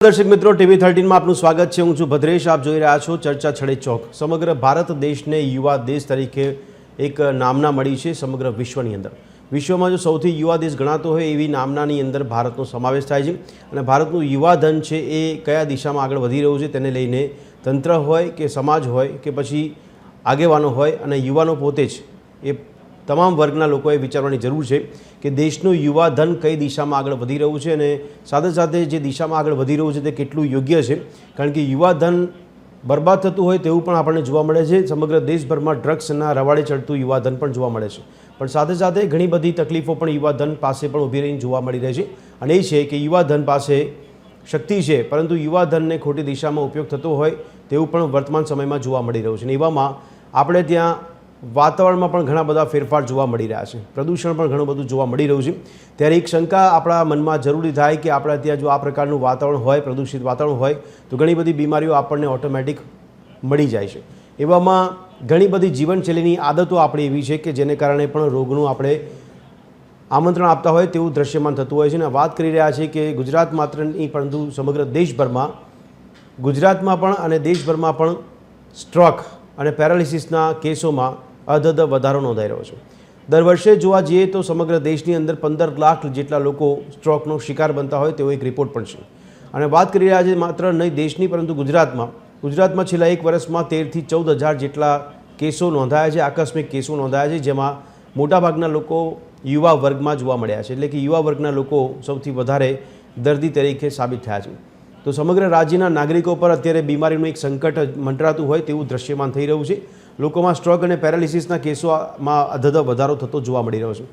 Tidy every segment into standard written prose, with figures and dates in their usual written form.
દર્શક મિત્રો TV13 માં આપનું સ્વાગત છે। હું છું ભદ્રેશ। આપ જોઈ રહ્યા છો ચર્ચા છડે ચોક। સમગ્ર ભારત દેશને યુવા દેશ તરીકે એક નામના મળી છે સમગ્ર વિશ્વની અંદર। વિશ્વમાં જો સૌથી યુવા દેશ ગણાતો હોય એવી નામનાની અંદર ભારતનો સમાવેશ થાય છે અને ભારતનું યુવા ધન છે એ કયા દિશામાં આગળ વધી રહ્યું છે તેને લઈને તંત્ર હોય કે સમાજ હોય કે પછી આગેવાનો હોય અને યુવાનો પોતે જ એ તમામ વર્ગના લોકોએ વિચારવાની જરૂર છે કે દેશનું યુવા ધન કઈ દિશામાં આગળ વધી રહ્યું છે અને સાથે સાથે જે દિશામાં આગળ વધી રહ્યું છે તે કેટલું યોગ્ય છે। કારણ કે યુવા ધન બરબાદ થતું હોય તેવું પણ આપણને જોવા મળે છે। સમગ્ર દેશભરમાં ડ્રગ્સના રવાડે ચડતું યુવા ધન પણ જોવા મળે છે, પણ સાથે સાથે ઘણી બધી તકલીફો પણ યુવા ધન પાસે પણ ઊભી રહીને જોવા મળી રહી છે અને એ છે કે યુવા ધન પાસે શક્તિ છે પરંતુ યુવા ધનને ખોટી દિશામાં ઉપયોગ થતો હોય તેવું પણ વર્તમાન સમયમાં જોવા મળી રહ્યું છે। અને એવામાં આપણે ત્યાં વાતાવરણમાં પણ ઘણા બધા ફેરફાર જોવા મળી રહ્યા છે, પ્રદૂષણ પણ ઘણું બધું જોવા મળી રહ્યું છે। ત્યારે એક શંકા આપણા મનમાં જરૂરી થાય કે આપણા ત્યાં જો આ પ્રકારનું વાતાવરણ હોય, પ્રદૂષિત વાતાવરણ હોય તો ઘણી બધી બીમારીઓ આપણને ઓટોમેટિક મળી જાય છે। એવામાં ઘણી બધી જીવનશૈલીની આદતો આપણી એવી છે કે જેને કારણે પણ રોગનું આપણે આમંત્રણ આપતા હોય તેવું દ્રશ્યમાન થતું હોય છે। અને વાત કરી રહ્યા છીએ કે ગુજરાત માત્ર નહીં પરંતુ સમગ્ર દેશભરમાં, ગુજરાતમાં પણ અને દેશભરમાં પણ સ્ટ્રોક અને પેરાલિસિસના કેસોમાં અધધ વધારો નોંધાઈ રહ્યો છે। દર વર્ષે જોવા જઈએ તો સમગ્ર દેશની અંદર 15 લાખ જેટલા લોકો સ્ટ્રોકનો શિકાર બનતા હોય તેવો એક રિપોર્ટ પણ છે। અને વાત કરી રહ્યા છે માત્ર નહીં દેશની પરંતુ ગુજરાતમાં છેલ્લા એક વર્ષમાં 13 થી 14 હજાર જેટલા કેસો નોંધાયા છે, આકસ્મિક કેસો નોંધાયા છે, જેમાં મોટાભાગના લોકો યુવા વર્ગમાં જોવા મળ્યા છે। એટલે કે યુવા વર્ગના લોકો સૌથી વધારે દર્દી તરીકે સાબિત થયા છે। તો સમગ્ર રાજ્યના નાગરિકો પર અત્યારે બીમારીનું એક સંકટ મંડરાતું હોય તેવું દ્રશ્યમાન થઈ રહ્યું છે। લોકોમાં સ્ટ્રોક અને પેરાલિસિસના કેસોમાં અધધ વધારો થતો જોવા મળી રહ્યો છે।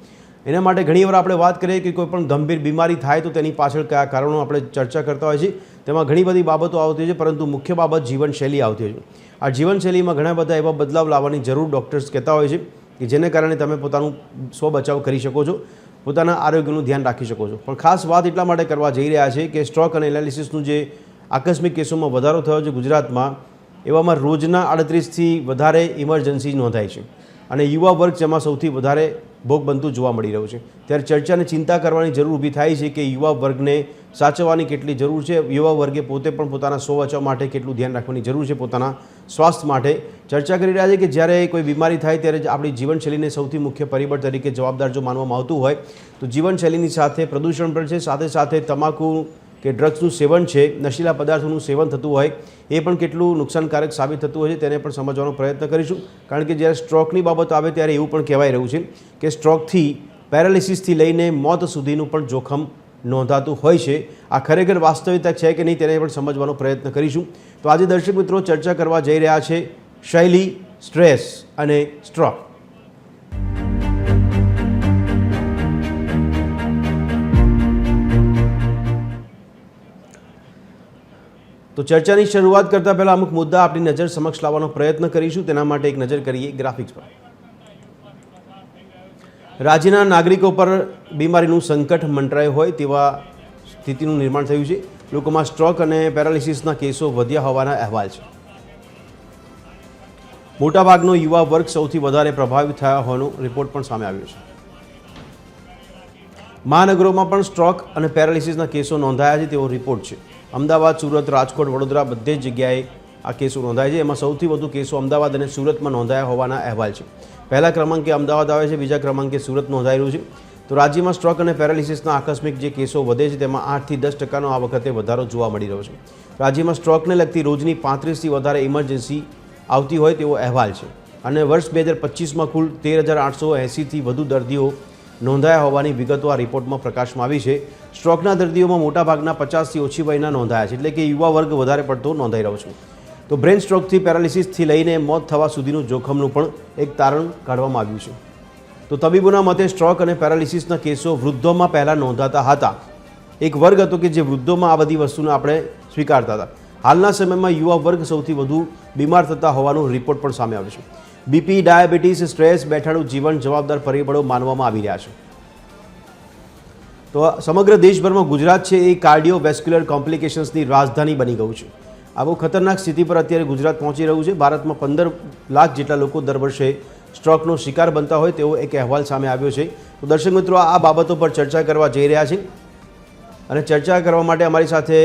એના માટે ઘણીવાર આપણે વાત કરીએ કે કોઈ પણ ગંભીર બીમારી થાય તો તેની પાછળ કયા કારણો આપણે ચર્ચા કરતા હોય છે, તેમાં ઘણી બધી બાબતો આવતી હોય છે, પરંતુ મુખ્ય બાબત જીવનશૈલી આવતી હોય છે। આ જીવનશૈલીમાં ઘણા બધા એવા બદલાવ લાવવાની જરૂર ડૉક્ટર્સ કહેતા હોય છે કે જેને કારણે તમે પોતાનું સ્વ બચાવ કરી શકો છો, પોતાના આરોગ્યનું ધ્યાન રાખી શકો છો। પણ ખાસ વાત એટલા માટે કરવા જઈ રહ્યા છે કે સ્ટ્રોક અને એનાલિસિસનું જે આકસ્મિક કેસોમાં વધારો થયો છે ગુજરાતમાં, એવામાં રોજના 38થી વધારે ઇમરજન્સી નોંધાય છે અને યુવા વર્ગ જેમાં સૌથી વધારે ભોગ બનતું જોવા મળી રહ્યું છે। ત્યારે ચર્ચાને ચિંતા કરવાની જરૂર ઊભી થાય છે કે યુવા વર્ગને સાચવવાની કેટલી જરૂર છે, યુવા વર્ગે પોતે પણ પોતાના સ્વ બચાવ માટે કેટલું ધ્યાન રાખવાની જરૂર છે, પોતાના સ્વાસ્થ્ય માટે ચર્ચા કરી રહ્યા છે કે જ્યારે કોઈ બીમારી થાય ત્યારે આપણી જીવનશૈલીને સૌથી મુખ્ય પરિબળ તરીકે જવાબદાર જો માનવામાં આવતું હોય તો જીવનશૈલીની સાથે પ્રદૂષણ પણ છે, સાથે સાથે તમાકુ કે ડ્રગ્સનું સેવન છે, નશીલા પદાર્થોનું સેવન થતું હોય એ પણ કેટલું નુકસાનકારક સાબિત થતું હોય છે તેને પણ સમજવાનો પ્રયત્ન કરીશું। કારણ કે જ્યારે સ્ટ્રોકની બાબત આવે ત્યારે એવું પણ કહેવાય રહ્યું છે કે સ્ટ્રોકથી પેરાલિસિસથી લઈને મોત સુધીનું પણ જોખમ નોંધાતું હોય છે। આ ખરેખર વાસ્તવિકતા છે કે નહીં તેને પણ સમજવાનો પ્રયત્ન કરીશું। તો આજે દર્શક મિત્રો ચર્ચા કરવા જઈ રહ્યા છે શૈલી, સ્ટ્રેસ અને સ્ટ્રોક। તો ચર્ચાની શરૂઆત કરતાં પહેલાં અમુક મુદ્દા આપણી નજર સમક્ષ લાવવાનો પ્રયત્ન કરીશું। તેના માટે એક નજર કરીએ ગ્રાફિક્સ પર। રાજ્યના નાગરિકો પર બીમારીનું સંકટ મંડરાયું હોય તેવા સ્થિતિનું નિર્માણ થયું છે। લોકોમાં સ્ટ્રોક અને પેરાલિસિસના કેસો વધ્યા હોવાના અહેવાલ છે। મોટાભાગનો યુવા વર્ગ સૌથી વધારે પ્રભાવિત થયા હોવાનો રિપોર્ટ પણ સામે આવ્યો છે। મહાનગરોમાં પણ સ્ટ્રોક અને પેરાલિસિસના કેસો નોંધાયા છે તેવો રિપોર્ટ છે। અમદાવાદ, સુરત, રાજકોટ, વડોદરા બધે જ જગ્યાએ આ કેસો નોંધાય છે। એમાં સૌથી વધુ કેસો અમદાવાદ અને સુરતમાં નોંધાયા હોવાના અહેવાલ છે। પહેલા ક્રમાંકે અમદાવાદ આવે છે, બીજા ક્રમાંકે સુરત નોંધાઈ રહ્યું છે। તો રાજ્યમાં સ્ટ્રોક અને પેરાલિસિસના આકસ્મિક જે કેસો વધે છે તેમાં 8 થી 10% આ વખતે વધારો જોવા મળી રહ્યો છે। રાજ્યમાં સ્ટ્રોકને લગતી રોજની 35થી વધારે ઇમરજન્સી આવતી હોય તેવો અહેવાલ છે અને વર્ષ 2025માં કુલ 13,880થી વધુ દર્દીઓ નોંધાયા હોવાની વિગતો આ રિપોર્ટમાં પ્રકાશમાં આવી છે। સ્ટ્રોકના દર્દીઓમાં મોટાભાગના 50થી ઓછી વયના નોંધાયા છે, એટલે કે યુવા વર્ગ વધારે પડતો નોંધાઈ રહ્યો છે। તો બ્રેન સ્ટ્રોકથી પેરાલિસિસથી લઈને મોત થવા સુધીનું જોખમનું પણ એક તારણ કાઢવામાં આવ્યું છે। તો તબીબોના મતે સ્ટ્રોક અને પેરાલિસિસના કેસો વૃદ્ધોમાં પહેલાં નોંધાતા હતા। એક વર્ગ હતો કે જે વૃદ્ધોમાં આ બધી વસ્તુને આપણે સ્વીકારતા હતા। હાલના સમયમાં યુવા વર્ગ સૌથી વધુ બીમાર થતા હોવાનો રિપોર્ટ પણ સામે આવ્યો છે। બીપી, ડાયાબિટીસ, સ્ટ્રેસ, બેઠાડું જીવન જવાબદાર પરિબળો માનવામાં આવી રહ્યા છે। તો સમગ્ર દેશભરમાં ગુજરાત છે એ કાર્ડિયોવેસ્ક્યુલર કોમ્પ્લિકેશન્સની રાજધાની બની ગયું છે। આ બહુ ખતરનાક સ્થિતિ પર અત્યારે ગુજરાત પહોંચી રહ્યું છે। ભારતમાં 15 લાખ જેટલા લોકો દર વર્ષે સ્ટ્રોકનો શિકાર બનતા હોય તેવો એક અહેવાલ સામે આવ્યો છે। તો દર્શક મિત્રો આ બાબતો પર ચર્ચા કરવા જઈ રહ્યા છે અને ચર્ચા કરવા માટે અમારી સાથે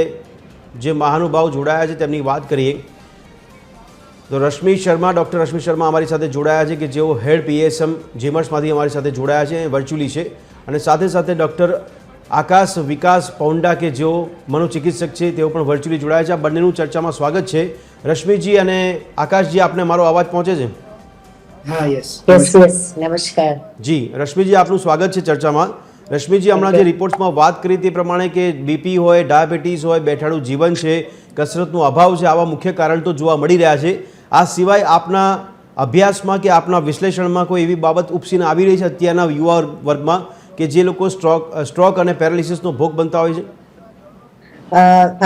જે મહાનુભાવ જોડાયા છે તેમની વાત કરીએ તો રશ્મિ શર્મા, ડૉક્ટર રશ્મિ શર્મા અમારી સાથે જોડાયા છે કે જેઓ હેડ PSM જેમર્સમાંથી અમારી સાથે જોડાયા છે, વર્ચ્યુઅલી છે, અને સાથે સાથે ડૉક્ટર આકાશ વિકાસ પૌંડા કે જેઓ મનોચિકિત્સક છે તેઓ પણ વર્ચ્યુઅલી જોડાયા છે. આ બંનેનું ચર્ચામાં સ્વાગત છે. રશ્મિજી અને આકાશજી, આપને મારો અવાજ પહોંચે છે? હા, યસ, નમસ્કાર જી. રશ્મિજી, આપનું સ્વાગત છે ચર્ચામાં. રશ્મિજી, હમણાં જે રિપોર્ટ્સમાં વાત કરી તે પ્રમાણે કે BP હોય, ડાયાબિટીસ હોય, બેઠાડું જીવન છે, કસરતનો અભાવ છે, આવા મુખ્ય કારણ તો જોવા મળી રહ્યા છે. આ સિવાય આપના અભ્યાસમાં કે આપના વિશ્લેષણમાં કોઈ એવી બાબત ઉપસીને આવી રહી છે અત્યારના યુવા વર્ગમાં કે જે લોકો સ્ટ્રોક અને પેરાલિસિસનો ભોગ બનતા હોય છે?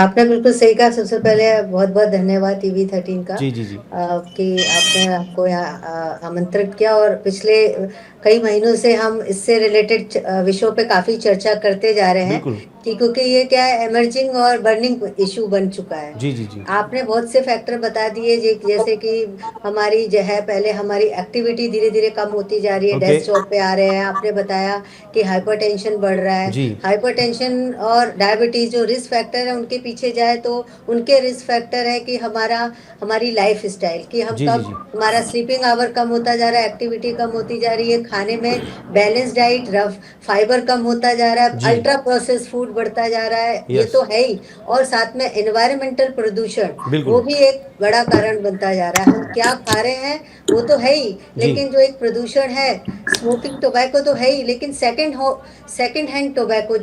आपने बिल्कुल सही कहा. सबसे पहले बहुत बहुत धन्यवाद TV13 का जी जी जी कि आपने हमको यहाँ आमंत्रित किया और पिछले कई महीनों से हम इससे रिलेटेड विषयों पे काफी चर्चा करते जा रहे हैं कि क्योंकि ये क्या है, एमर्जिंग और बर्निंग इशू बन चुका है. जी जी जी. आपने बहुत से फैक्टर बता दिए जैसे कि हमारी जो है पहले हमारी एक्टिविटी धीरे धीरे कम होती जा रही है, डेस्क जॉब पे आ रहे हैं. आपने बताया कि हाइपरटेंशन बढ़ रहा है. हाइपरटेंशन और डायबिटीज जो रिस्क फैक्टर है उनके पीछे जाए तो उनके रिस्क फैक्टर है कि हमारी लाइफ स्टाइल कि हम कब हमारा स्लीपिंग आवर कम होता जा रहा है, एक्टिविटी कम होती जा रही है, खाने में बैलेंस डाइट, रफ फाइबर कम होता जा रहा है, अल्ट्रा प्रोसेस फूड बढ़ता जा रहा है. ये तो है ही. और साथ में एनवायरमेंटल प्रदूषण वो भी एक बड़ा कारण बनता जा रहा है. हम क्या खा रहे हैं वो तो है ही, लेकिन जो एक प्रदूषण है, स्मोकिंग टोबैको तो है ही, लेकिन सेकंड हैंड टोबैको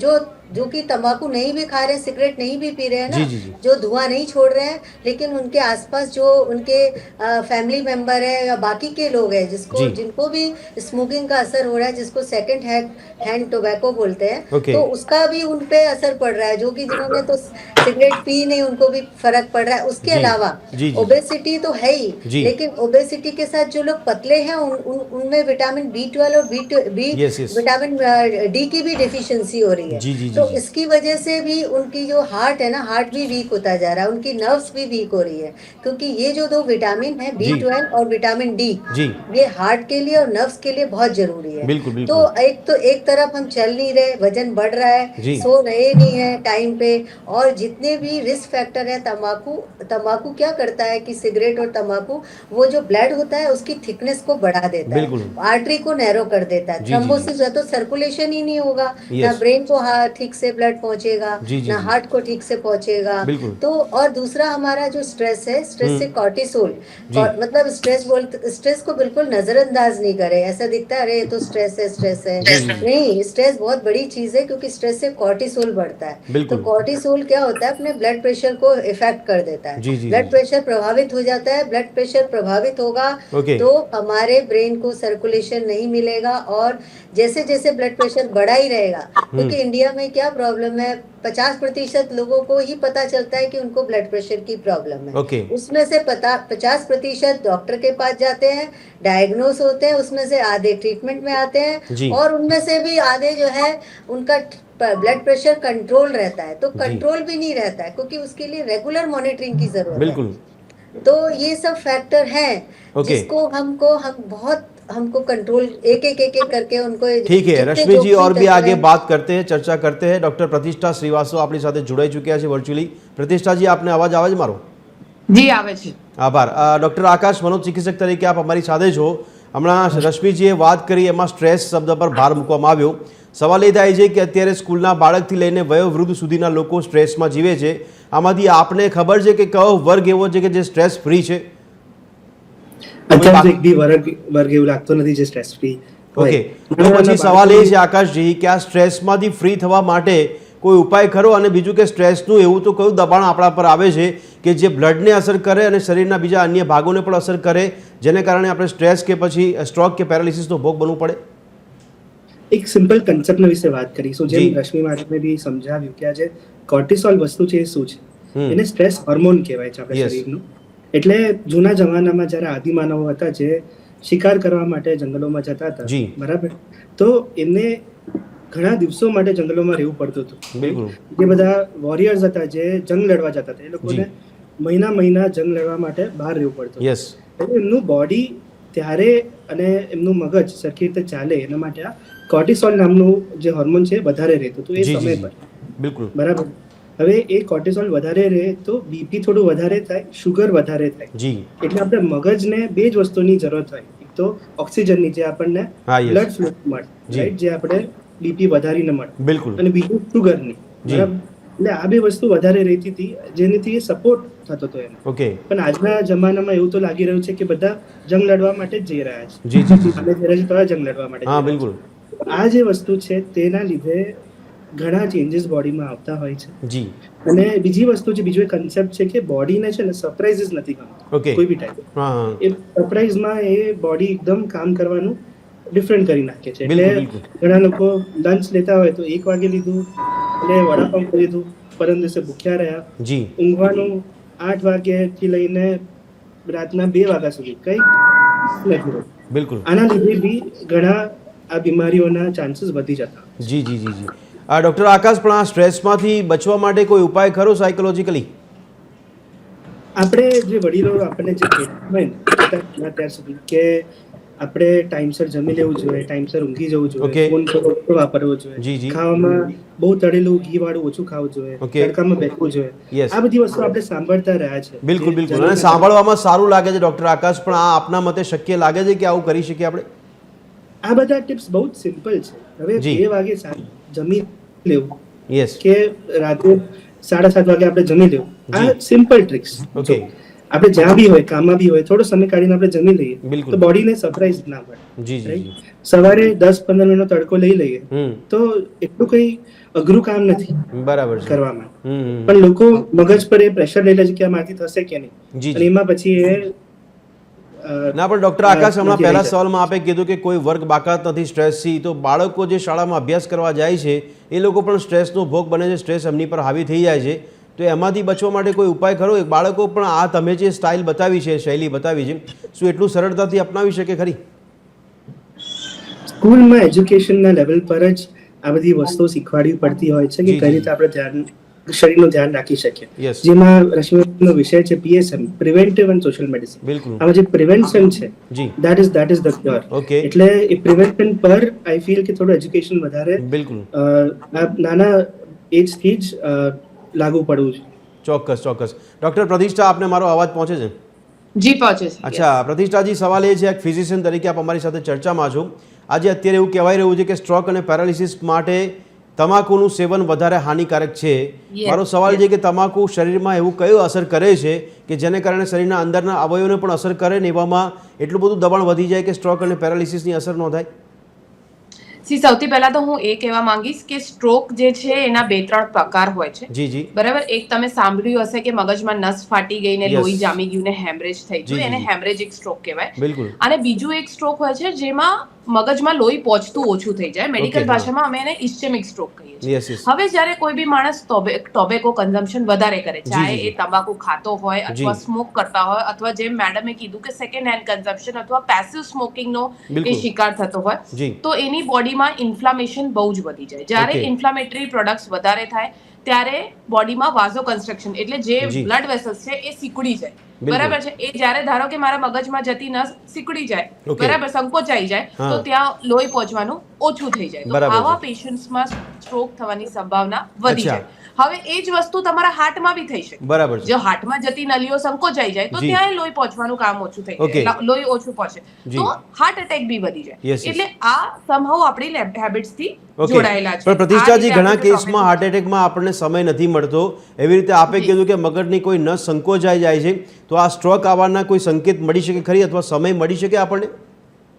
जो कि तंबाकू नहीं भी खा रहे हैं, सिगरेट नहीं भी पी रहे हैं ना, जो धुआं नहीं छोड़ रहे हैं, लेकिन उनके आसपास जो उनके फैमिली मेंबर है या बाकी के लोग हैं जिनको भी स्मोकिंग का असर हो रहा है, जिसको सेकंड हैंड टोबैको बोलते हैं, तो उसका भी उन पे असर पड़ रहा है. जो कि जिन्होंने तो सिगरेट पी नहीं उनको भी फर्क पड़ रहा है. उसके अलावा ओबेसिटी तो है ही, लेकिन ओबेसिटी के साथ जो लोग पतले हैं उनमें विटामिन B12 और विटामिन D की भी डिफिशियंसी हो रही है. तो इसकी वजह से भी उनकी जो हार्ट है ना, हार्ट भी वीक होता जा रहा है, उनकी नर्व्स भी वीक हो रही है, क्योंकि ये जो दो विटामिन है B12 और विटामिन D, ये हार्ट के लिए और नर्व्स के लिए बहुत जरूरी है. बिल्कुल. तो एक तरफ हम चल नहीं रहे, वजन बढ़ रहा है, सो रहे नहीं है टाइम पे, और जितने भी रिस्क फैक्टर है, तंबाकू क्या करता है कि सिगरेट और तंबाकू वो जो ब्लड होता है उसकी थिकनेस को बढ़ा देता है, आर्टरी को नैरो कर देता है. थ्रोम्बोसिस है तो सर्कुलेशन ही नहीं होगा, ना ब्रेन को ठीक से ब्लड पहुंचेगा, ना हार्ट को ठीक से पहुंचेगा. तो और दूसरा हमारा जो स्ट्रेस है, स्ट्रेस से कॉर्टिसोल, मतलब स्ट्रेस को बिल्कुल नजरअंदाज नहीं करे. ऐसा दिखता है अरे ये तो स्ट्रेस है. नहीं, स्ट्रेस बहुत बड़ी चीज है, क्योंकि स्ट्रेस से कॉर्टिसोल बढ़ता है. तो कॉर्टिसोल क्या होता है, अपने ब्लड प्रेशर को इफेक्ट कर देता है. ब्लड प्रेशर प्रभावित हो जाता है. ब्लड प्रेशर प्रभावित होगा तो हमारे ब्रेन को सर्कुलेशन नहीं मिलेगा, और जैसे जैसे ब्लड प्रेशर बढ़ा ही रहेगा, क्योंकि इंडिया में क्या प्रॉब्लम है, 50% लोगों को ही पता चलता है कि उनको ब्लड प्रेशर की प्रॉब्लम है. उसमें से 50% डॉक्टर के पास जाते हैं, डायग्नोस होते हैं, उसमें से आधे ट्रीटमेंट में आते हैं, और उनमें से भी आधे जो है उनका ब्लड प्रेशर कंट्रोल रहता है. तो कंट्रोल भी नहीं रहता है, क्योंकि उसके लिए रेगुलर मॉनिटरिंग की जरूरत है. तो ये सब फैक्टर हैं जिसको हमको कंट्रोल एक करके उनको. ठीक है रश्मि जी, और भी आगे बात करते हैं, चर्चा करते हैं. डॉक्टर प्रतिष्ठा श्रीवास्तव આપણી સાથે જોડાઈ ચૂક્યા છે વર્ચ્યુઅલી. પ્રતિષ્ઠાજી, આપને અવાજ આવે છે મારો? જી આવે છે. આભાર. ડોક્ટર આકાશ, મનોચિકિત્સક તરીકે આપ અમારી સાથે છો. હમણાં રશ્મિજીએ વાત કરી એમાં સ્ટ્રેસ શબ્દ પર ભાર મૂકવામાં આવ્યો. સવાલ એ થાય છે કે અત્યારે સ્કૂલના બાળકથી લઈને વયોવૃદ્ધ સુધીના લોકો સ્ટ્રેસમાં જીવે છે. આમાંથી આપને ખબર છે કે કયો વર્ગ એવો છે કે જે સ્ટ્રેસ ફ્રી છે? અત્યારે એક બી વર્ગ એવું લાગતો નથી જે સ્ટ્રેસ ફ્રી. ઓકે, તો પછી સવાલ એ છે આકાશજી કે આ સ્ટ્રેસમાંથી ફ્રી થવા માટે કોઈ ઉપાય ખરો? અને બીજું કે સ્ટ્રેસનું એવું તો કયું દબાણ આપણા પર આવે છે કે જે બ્લડને અસર કરે અને શરીરના બીજા અન્ય ભાગોને પણ અસર કરે, જેને કારણે આપણે સ્ટ્રેસ કે પછી સ્ટ્રોક કે પેરાલિસિસનો ભોગ બનવું પડે? એક સિમ્પલ કન્સેપ્ટના વિશે વાત કરીશું. જેમ રશ્મિ મેડમે બી સમજાવ્યું કે આ જે કોર્ટિસોલ વસ્તુ છે એ શું છે, એને સ્ટ્રેસ હોર્મોન કહેવાય છે આપણા શરીરનું. એટલે જૂના જમાનામાં જ્યારે આદિમાનવો હતા જે શિકાર કરવા માટે જંગલોમાં જતા હતા, બરાબર, તો એમને ઘણા દિવસો માટે જંગલોમાં રહેવું પડતું હતું. જે બધા વોરિયર્સ હતા જે જંગ લડવા જતા હતા, એ લોકોને મહિના જંગ લડવા માટે બહાર રહેવું પડતું. એટલે એમનું બોડી ત્યારે અને એમનું મગજ સરખી રીતે ચાલે એના માટે આ કોર્ટિસોલ નામનું જે હોર્મોન છે વધારે રહેતું હતું એ સમય પર, બરાબર. હવે એ કોર્ટિસોલ વધારે રહે તો બીપી થોડું વધારે થાય, શુગર વધારે થાય. જી. એટલે આપણે મગજને બે જ વસ્તુની જરૂરત હોય. એક તો ઓક્સિજનની, જે આપણને બ્લડ ફ્લો મળે, રાઈટ, જે આપણે બીપી વધારીને મળે. બિલકુલ. અને બીજું શુગરની, બરાબર. એટલે આ બે વસ્તુ વધારે રહેતી હતી, જેનાથી સપોર્ટ થતો હતો એને. ઓકે. પણ આજના જમાનામાં એવું તો લાગી રહ્યું છે કે બધા જંગ લડવા માટે જ જઈ રહ્યા છે. જી જી જી. અને જ્યારે તો જંગ લડવા માટે. હા, બિલકુલ. આ જે વસ્તુ છે તેના લીધે ઘણા ચેન્જીસ બોડીમાં આવતા હોય છે. જી. અને બીજી વસ્તુ છે, બીજો એક કન્સેપ્ટ છે કે બોડીને છે ને સરપ્રાઇઝીસ નથી ગમતા. ઓકે. કોઈ બી ટાઈપ. હા. એ સરપ્રાઇઝમાં એ બોડી એકદમ કામ કરવાનું ડિફરન્ટ કરી નાખે છે. એટલે ઘણા લોકો લંચ લેતા હોય તો 1 વાગે લીધું અને વડાપાઉં કરી લીધું, પરમ દિવસે ભૂખ્યા રહ્યા. જી. ઊંઘવાનું 8 વાગ્યાથી લઈને રાતના 2 વાગ્યા સુધી કઈ નથી. બિલકુલ. આના લીધે બી ઘણા આ બીમારીઓના ચાન્સીસ વધી જતા. જી જી જી જી. ડૉક્ટર આકાશ, પણ આ સ્ટ્રેસમાંથી બચવા માટે કોઈ ઉપાય ખરો સાયકોલોજીકલી? આપણે જે વડીલો આપણને જે કહેતા હોય ને ત્યાર સુધી કે આપણે ટાઈમસર જમી લેવું જોઈએ, ટાઈમસર ઊંઘી જવું જોઈએ, ફોન ઓછો વાપરવો જોઈએ, ખાવામાં બહુ તળેલું ઘી વાળું ઓછું ખાવું જોઈએ, તડકામાં બેસવું જોઈએ. આ બધી વસ્તુ આપણે સાંભળતા રહ્યા છે. બિલકુલ બિલકુલ. અને સાંભળવામાં સારું લાગે છે ડૉક્ટર આકાશ, પણ આ આપના મતે શક્ય લાગે છે કે આવું કરી શકીએ આપણે? આ બધા ટિપ્સ બહુ જ સિમ્પલ છે. હવે 2 વાગે જમી લેવું, કે રાતે 7:30 વાગે આપણે જમી લેવું, આ સિમ્પલ ટ્રિક્સ. ઓકે. આપણે જ્યાં બી હોય, કામમાં બી હોય, થોડો સમય કાઢીને આપણે જમી લઈએ તો બોડીને સરપ્રાઈઝ ના પડે. જી જી. સવારે 10-15 મિનિટનો તડકો લઈ લઈએ તો એટલું કઈ અઘરું કામ નથી બરાબર કરવામાં. પણ લોકો મગજ પર એ પ્રેશર લઈ લે છે કે આ મારાથી થશે કે નહીં, અને એમાં પછી એ ના. પણ ડૉક્ટર આકાશ, હમણાં પહેલા સવાલમાં આપે કીધું કે કોઈ વર્ગ બાકાત નથી સ્ટ્રેસથી, તો બાળકો જે શાળામાં અભ્યાસ કરવા જાય છે એ લોકો પણ સ્ટ્રેસનો ભોગ બને છે, સ્ટ્રેસ એમની પર હાવી થઈ જાય છે. તો એમાંથી બચવા માટે કોઈ ઉપાય ખરો? બાળકો પણ આ તમે જે સ્ટાઇલ બતાવી છે, શૈલી બતાવી છે, શું એટલું સરળતાથી અપનાવી શકે ખરી? સ્કૂલમાં એજ્યુકેશનના લેવલ પર જ આ બધી વસ્તુઓ શીખવાડવી પડતી હોય છે કે કઈ રીતે આપણે શરીરનું ધ્યાન રાખી શકીએ. જેમાં રશ્મિનો વિષય છે PSM, preventive and social medicine. આમાં જે પ્રિવેન્શન છે, ધેટ ઇઝ ધ ક્યોર. એટલે એ પ્રિવેન્શન પર આઈ ફીલ કે થોડું એજ્યુકેશન વધારે નાના એજથી જ લાગુ પડવું છે. ચોક્કસ ચોક્કસ. ડૉક્ટર પ્રતિષ્ઠા, આપને મારો અવાજ પહોંચે છે? જી, પહોંચે છે. અચ્છા પ્રતિષ્ઠાજી, સવાલ એ છે, એક ફિઝિશિયન તરીકે આપ અમારી સાથે ચર્ચામાં છો. આજે અત્યારે એવું કહેવાય રહ્યું છે કે સ્ટ્રોક અને પેરાલિસિસ માટે તમાકુનું સેવન વધારે હાનિકારક છે. મારો સવાલ છે કે તમાકુ શરીરમાં એવું કયું અસર કરે છે કે જેને કારણે શરીરના અંદરના અવયવોને પણ અસર કરે ને એવામાં એટલું બધું દબાણ વધી જાય કે સ્ટ્રોક અને પેરાલિસિસની અસર ન થાય? સૌથી પહેલા તો હું એ કહેવા માંગીશ કે સ્ટ્રોક જે છે એના 2-3 પ્રકાર હોય છે. જી જી. બરાબર. એક તમે સાંભળ્યું હશે કે મગજમાં નસ ફાટી ગઈ ને લોહી જામી ગયું ને હેમરેજ થઈ ગયું, એને હેમરેજિક સ્ટ્રોક કહેવાય. બિલકુલ. અને બીજું એક સ્ટ્રોક હોય છે જેમાં મગજમાં લોહી પહોંચતું ઓછું થઈ જાય. મેડિકલ ભાષામાં અમે એને ઇસ્ચેમિક સ્ટ્રોક કહીએ છીએ. હવે જ્યારે કોઈ બી માણસ ટોબેકો કન્ઝમ્પશન વધારે કરે, ચાહે એ તમાકુ ખાતો હોય અથવા સ્મોક કરતા હોય, અથવા જેમ મેડમે કીધું કે સેકન્ડ હેન્ડ કન્ઝમ્પશન અથવા પેસિવ સ્મોકિંગનો એ શિકાર થતો હોય, તો એની બોડીમાં ઇન્ફ્લામેશન બહુ જ વધી જાય. જ્યારે ઇન્ફ્લામેટરી પ્રોડક્ટ્સ વધારે થાય ત્યારે બોડીમાં વાઝો કન્સ્ટ્રક્શન, એટલે જે બ્લડ વેસલ્સ છે એ સિકુડી જાય. બરાબર છે. એ જ્યારે ધારો કે મારા મગજમાં જતી નસ સિકડી જાય, બરાબર, સંકોચાઈ જાય, તો ત્યાં લોહી પહોંચવાનું ઓછું થઈ જાય. તો આવા પેશન્ટ્સમાં સ્ટ્રોક થવાની સંભાવના વધી જાય. હવે એ જ વસ્તુ તમારા હાર્ટમાં બી થઈ શકે. બરાબર. જો હાર્ટમાં જતી નળીઓ સંકોચાઈ જાય તો ત્યાં લોહી પહોંચવાનું કામ ઓછું થઈ જાય, લોહી ઓછું પહોંચે તો હાર્ટ એટેક બી વધી જાય. એટલે આ સમહાઉ આપણી હેબિટ્સથી જોડાયેલા છે. પણ પ્રતિષ્ઠાજી, ઘણા કેસમાં હાર્ટ એટેકમાં આપણને સમય નથી મળતો. એવી રીતે આપે કીધું કે મગજની કોઈ નસ સંકોચાઈ જાય છે, તો આ સ્ટ્રોક આવવાના કોઈ સંકેત મળી શકે ખરી અથવા સમય મળી શકે આપણને?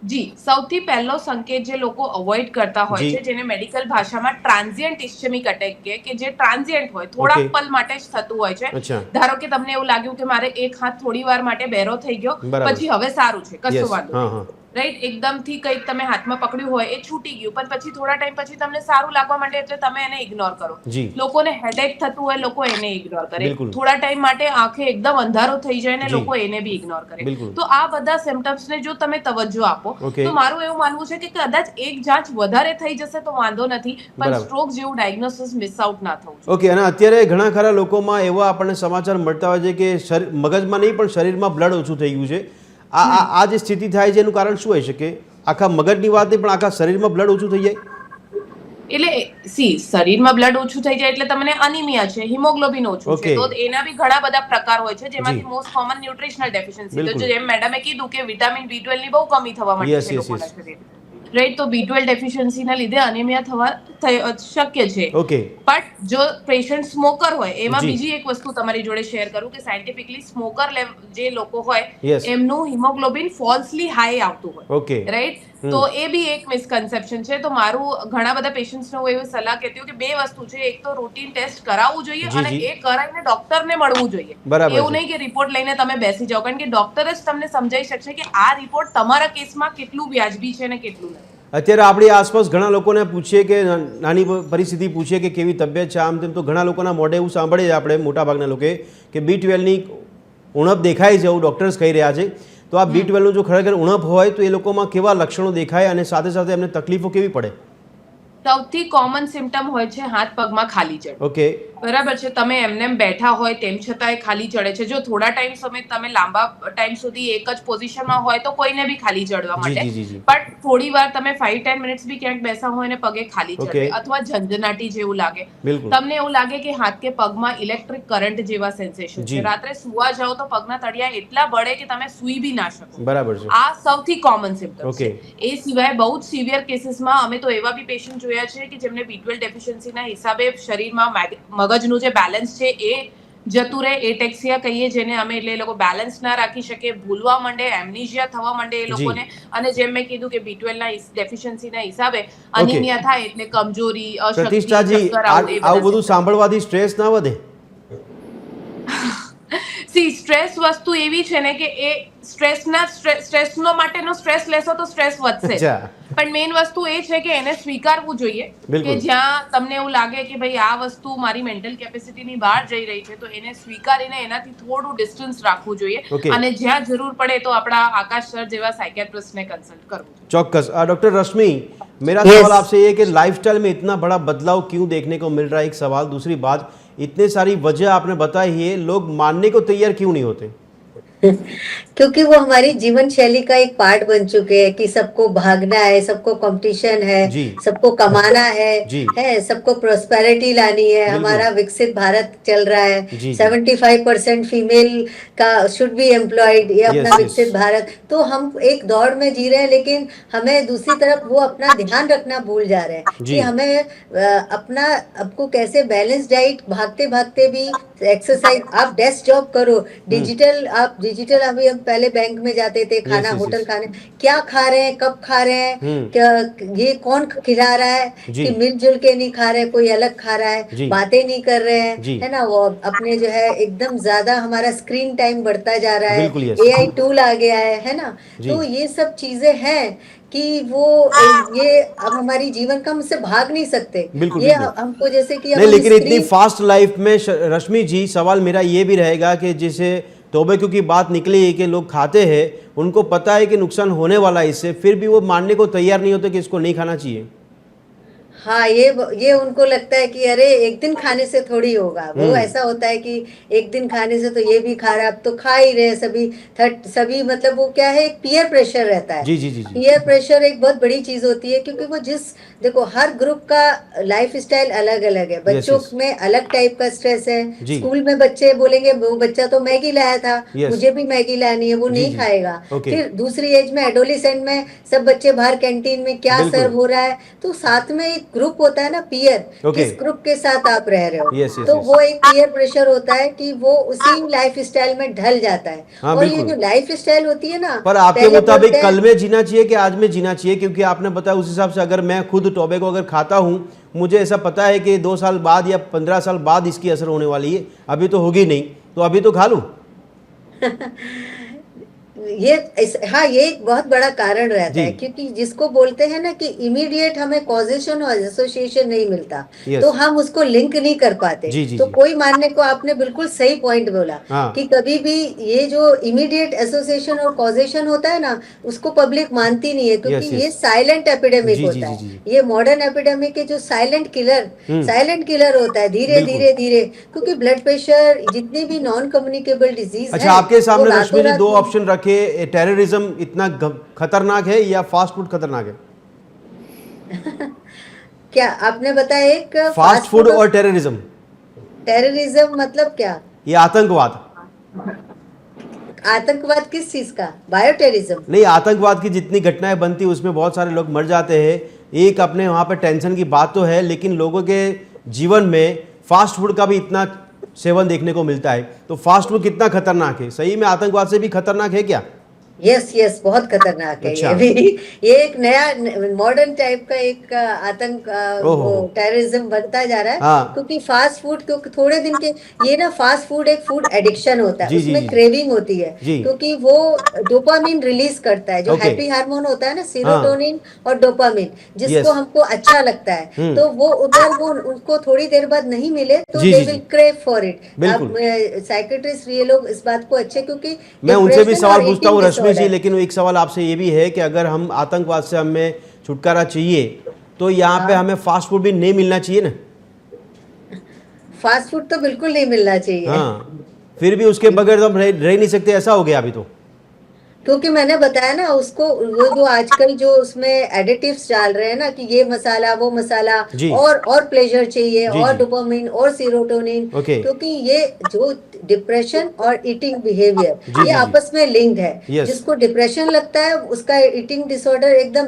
જી, સૌથી પહેલો સંકેત જે લોકો અવોઇડ કરતા હોય છે, જેને મેડિકલ ભાષામાં ટ્રાન્ઝિયન્ટ ઇસ્ચેમિક અટેક કે જે ટ્રાન્ઝિયન્ટ હોય, થોડાક પલ માટે જ થતું હોય છે. ધારો કે તમને એવું લાગ્યું કે મારે એક હાથ થોડી વાર માટે બહેરો થઈ ગયો, પછી હવે સારું છે, કશું વાંધો નહીં, રાઈટ. એકદમથી કંઈક તમે હાથમાં પકડ્યું હોય એ છૂટી ગયું, પણ પછી થોડા ટાઈમ પછી તમને સારું લાગવા માંડે એટલે તમે એને ઇગ્નોર કરો. લોકોને હેડેક થતું હોય, લોકો એને ઇગ્નોર કરે. થોડા ટાઈમ માટે આંખે એકદમ અંધારો થઈ જાય ને લોકો એને બી ઇગ્નોર કરે. તો આ બધા સિમ્પટમ્સને જો તમે તવજ્જો આપો તો મારું એવું માનવું છે કે કદાચ એક જાંચ વધારે થઈ જશે તો વાંધો નથી, પણ સ્ટ્રોક જેવું ડાયગ્નોસિસ મિસ આઉટ ના થવું. ઓકે. અને અત્યારે ઘણા ખરા લોકોમાં એવા આપણને સમાચાર મળતા હોય છે કે મગજમાં નહીં પણ શરીરમાં બ્લડ ઓછું થઈ ગયું છે. આ જે સ્થિતિ થાય છે એનું કારણ શું હોઈ શકે? આખા મગજની વાત નહીં પણ આખા શરીરમાં બ્લડ ઓછું થઈ જાય? એટલે શરીરમાં બ્લડ ઓછું થઈ જાય એટલે તમને અનિમિયા છે, હિમોગ્લોબિન ઓછું છે, તો એના બી ઘણા બધા પ્રકાર હોય છે, જેમાંથી મોસ્ટ કોમન ન્યુટ્રિશનલ ડેફિશિયન્સી, તો જેમ મેડમે કીધું કે વિટામિન B12 ની બહુ કમી થવા માંડી છે લોકોના શરીરમાં, રાઈટ? તો B12 ડેફિશિયન્સી ના લીધે અનિમિયા થવા શક્ય છે. બટ જો પેશન્ટ સ્મોકર હોય, એમાં બીજી એક વસ્તુ તમારી જોડે શેર કરું કે સાયન્ટિફિકલી સ્મોકર જે લોકો હોય એમનું હિમોગ્લોબિન ફોલ્સલી હાઈ આવતું હોય, રાઈટ? તો એ બી એક મિસકન્સેપ્શન છે. તો મારું ઘણા બધા પેશન્ટ્સને હું એવી સલાહ કહેતી હું કે બે વસ્તુ છે, એક તો રૂટીન ટેસ્ટ કરાવવું જોઈએ અને એ કરાવીને ડોક્ટરને મળવું જોઈએ. એવું નહીં કે રિપોર્ટ લઈને તમે બેસી જાઓ, કારણ કે ડોક્ટર જ તમને સમજાવી શકશે કે આ રિપોર્ટ તમારા કેસમાં કેટલું વ્યાજબી છે ને કેટલું નહીં. અત્યારે આપણી આસપાસ ઘણા લોકોને પૂછીએ કે નાની પરિસ્થિતિ પૂછીએ કે કેવી તબિયત છે, આમ તેમ, તો ઘણા લોકોના મોઢે એવું સાંભળીએ આપણે મોટાભાગના લોકોએ કે B12ની ઉણપ દેખાય છે, એવું ડૉક્ટર્સ કહી રહ્યા છે. તો આ B12નું જો ખરેખર ઉણપ હોય તો એ લોકોમાં કેવા લક્ષણો દેખાય અને સાથે સાથે એમને તકલીફો કેવી પડે? સૌથી કોમન સિમ્પટમ હોય છે હાથ પગમાં ખાલી ચડે. બરાબર છે. તમે એમને બેઠા હોય તેમ છતાંય ખાલી ચડે છે. જો થોડા ટાઈમ સમય તમે લાંબા ટાઈમ સુધી એક જ પોઝિશનમાં હોય તો કોઈને બી ખાલી ચડવા માટે, બટ થોડી વાર તમે 5-10 મિનિટ્સ બી ક્યાંક બેસા હોય ને પગે ખાલી ચડે અથવા ઝંઝનાટી જેવું લાગે, તમને એવું લાગે કે હાથ કે પગમાં ઇલેક્ટ્રિક કરંટ જેવા સેન્સેશન છે, રાત્રે સુવા જાઓ તો પગના તળિયા એટલા બળે કે તમે સુઈ બી ના શકો. બરાબર છે. આ સૌથી કોમન સિમ્પટમ છે. એ સિવાય બહુ જ સિવિયર કેસીસમાં અમે તો એવા બી પેશન્ટ જોયા છે કે જેમને B12 ડેફિશિયન્સીના હિસાબે શરીરમાં મગજનું જે બેલેન્સ છે એ જતું રહે, એટેક્સિયા કહીએ જેને અમે, એટલે એ લોકો બેલેન્સ ના રાખી શકે, ભૂલવા માંડે, એમનીશિયા થવા માંડે એ લોકોને. અને જેમ મેં કીધું કે B12 ના ડેફિશિયન્સીના હિસાબે અનિમિયા થાય એટલે કમજોરી, અશક્તિ, ચક્કર આવું બધું સાંભળવાથી સ્ટ્રેસ ના વધે? સ્ટ્રેસ વસ્તુ એવી છે ને કે એ સ્ટ્રેસનો માટેનો સ્ટ્રેસ લેશો તો સ્ટ્રેસ વધશે, પણ મેઇન વસ્તુ એ છે કે એને સ્વીકારવું જોઈએ કે જ્યાં તમને એવું લાગે કે ભાઈ આ વસ્તુ મારી મેન્ટલ કેપેસિટીની બહાર જઈ રહી છે તો એને સ્વીકારીને એનાથી થોડું ડિસ્ટન્સ રાખવું જોઈએ, અને જ્યાં જરૂર પડે તો આપણા આકાશ સર જેવા साइकियाट्रिस्ट कंसल्ट करવું. ચોક્કસ. डॉक्टर रश्मि, मेरा सवाल आपसे ये है कि लाइफस्टाइल में इतना बड़ा बदलाव क्यों देखने को मिल रहा है? एक सवाल. दूसरी बात, इतने सारी वजह आपने बताई है, लोग मानने को तैयार क्यों नहीं होते? क्योंकि वो हमारी जीवन शैली का एक पार्ट बन चुके हैं कि सबको भागना है, सबको कंपटीशन है, सबको कमाना है, सबको प्रोस्पेरिटी लानी है. हमारा विकसित भारत चल रहा है, 75% फीमेल का शुड बी एम्प्लॉयड, ये अपना विकसित भारत. तो हम एक दौड़ में जी रहे हैं, लेकिन हमें दूसरी तरफ वो अपना ध्यान रखना भूल जा रहे हैं कि हमें अपना आपको कैसे बैलेंस डाइट, भागते भागते भी एक्सरसाइज, आप डेस्क जॉब करो, डिजिटल अभी हम पहले बैंक में जाते थे, खाना होटल खाने, क्या खा रहे हैं, कब खा रहे हैं, ये कौन खिला रहा है, कि मिलजुल के नहीं खा रहे, कोई अलग खा रहा है, बातें नहीं कर रहे हैं, है ना? वो अपने जो है एकदम ज्यादा हमारा स्क्रीन टाइम बढ़ता जा रहा है, AI टूल आ गया है ना? तो ये सब चीजें हैं कि वो ये अब हमारी जीवन का हमसे भाग नहीं सकते. ये हमको जैसे कि नहीं, लेकिन इतनी फास्ट लाइफ में रश्मि जी, सवाल मेरा ये भी रहेगा कि जैसे टोबैको की बात निकली है कि लोग खाते हैं, उनको पता है कि नुकसान होने वाला है इससे, फिर भी वो मानने को तैयार नहीं होते कि इसको नहीं खाना चाहिए. हाँ, ये उनको लगता है कि अरे एक दिन खाने से थोड़ी होगा. वो ऐसा होता है कि एक दिन खाने से तो ये भी खा रहा है, अब तो खा ही रहे सभी मतलब वो क्या है, एक पीयर प्रेशर रहता है. जी. पीयर प्रेशर एक बहुत बड़ी चीज होती है, क्योंकि वो देखो हर ग्रुप का लाइफ स्टाइल अलग अलग है. बच्चों में अलग टाइप का स्ट्रेस है. स्कूल में बच्चे बोलेंगे वो बच्चा तो मैगी लाया था, मुझे भी मैगी लानी है, वो नहीं खाएगा. फिर दूसरी एज में, एडोलेसेंट में, सब बच्चे बाहर कैंटीन में क्या सर्व हो रहा है, तो साथ में एक ग्रुप होता है ना, पीयर, किस ग्रुप के साथ आप रह रहे हो, तो वो एक पीयर प्रेशर होता है कि वो उसी लाइफ स्टाइल में ढल जाता है. और ये जो लाइफ स्टाइल होती है ना, पर आपके मुताबिक कल में जीना चाहिए कि आज में जीना चाहिए? क्योंकि आपने बताया उस हिसाब से अगर मैं खुद टोबैको अगर खाता हूँ, मुझे ऐसा पता है कि 2 साल बाद या 15 साल बाद इसकी असर होने वाली है, अभी तो होगी नहीं, तो अभी तो खा लूं. ये एक बहुत बड़ा कारण रहता है, क्योंकि जिसको बोलते हैं ना कि इमीडिएट हमें कॉजेशन और एसोसिएशन नहीं मिलता, तो हम उसको लिंक नहीं कर पाते. तो कोई मानने को, आपने बिल्कुल सही पॉइंट बोला कि कभी भी ये जो इमीडिएट एसोसिएशन और कॉजेशन होता है ना, उसको पब्लिक मानती नहीं है, क्योंकि ये साइलेंट एपिडेमिक होता है. ये मॉडर्न एपिडेमिक के जो साइलेंट किलर होता है, धीरे धीरे, क्योंकि ब्लड प्रेशर, जितनी भी नॉन कम्युनिकेबल डिजीज. अच्छा, आपके सामने रश्मि जी 2 ऑप्शन रखे, टेररिज्म इतना खतरनाक है या फास्ट फूड खतरनाक है? क्या आपने बताया एक फास्ट फूड और टेररिज्म। टेररिज्म मतलब क्या? ये आतंकवाद। आतंकवाद किस चीज का? Bio terrorism? नहीं, आतंकवाद की जितनी घटनाएं बनती उसमें बहुत सारे लोग मर जाते हैं। एक अपने वहाँ पे टेंशन की बात तो है, लेकिन लोगों के जीवन में फास्ट फूड का भी इतना सेवन देखने को मिलता है। तो फास्ट फूड कितना खतरनाक है? सही में आतंकवाद से भी खतरनाक है क्या? यस, बहुत खतरनाक है। अच्छा। ये भी ये एक नया मॉडर्न टाइप का एक आतंक टेररिज्म बनता जा रहा है। हाँ। क्योंकि फास्ट फूड, क्योंकि थोड़े दिन के ये ना फास्ट फूड एक फूड एडिक्शन होता है। जी, जी, उसमें जी। क्रेविंग होती है, जी। क्योंकि वो डोपामिन रिलीज करता है, जो ओके। हैप्पी हार्मोन होता है ना, सीरोटोनिन और डोपामिन, जिसको यस। हमको अच्छा लगता है। तो वो उधर वो उनको थोड़ी देर बाद नहीं मिले तो जी, दे जी, विल जी। Crave for it. बिल्कुल। साइकेट्रिस्ट ये लोग इस बात को अच्छे, क्योंकि मैं उनसे भी depression सवाल और पूछता हूँ eating रश्मि जी, disorder- लेकिन एक सवाल आपसे ये भी है कि अगर हम आतंकवाद से हमें छुटकारा चाहिए तो यहाँ पे हमें फास्ट फूड भी नहीं मिलना चाहिए ना? फास्ट फूड तो बिल्कुल नहीं मिलना चाहिए। हाँ, फिर भी उसके बगैर तो हम रह नहीं सकते, ऐसा हो गया अभी तो। क्योंकि मैंने बताया ना उसको, वो जो आजकल जो उसमें एडिटिव्स डाल रहे हैं ना, कि ये मसाला वो मसाला, जी। और प्लेजर चाहिए, जी, और जी। डोपामिन और सीरोटोनिन। ओके। क्योंकि ये जो डिप्रेशन और ईटिंग बिहेवियर जी, ये जी। आपस में लिंक्ड है। Yes। जिसको डिप्रेशन लगता है उसका ईटिंग डिसऑर्डर एकदम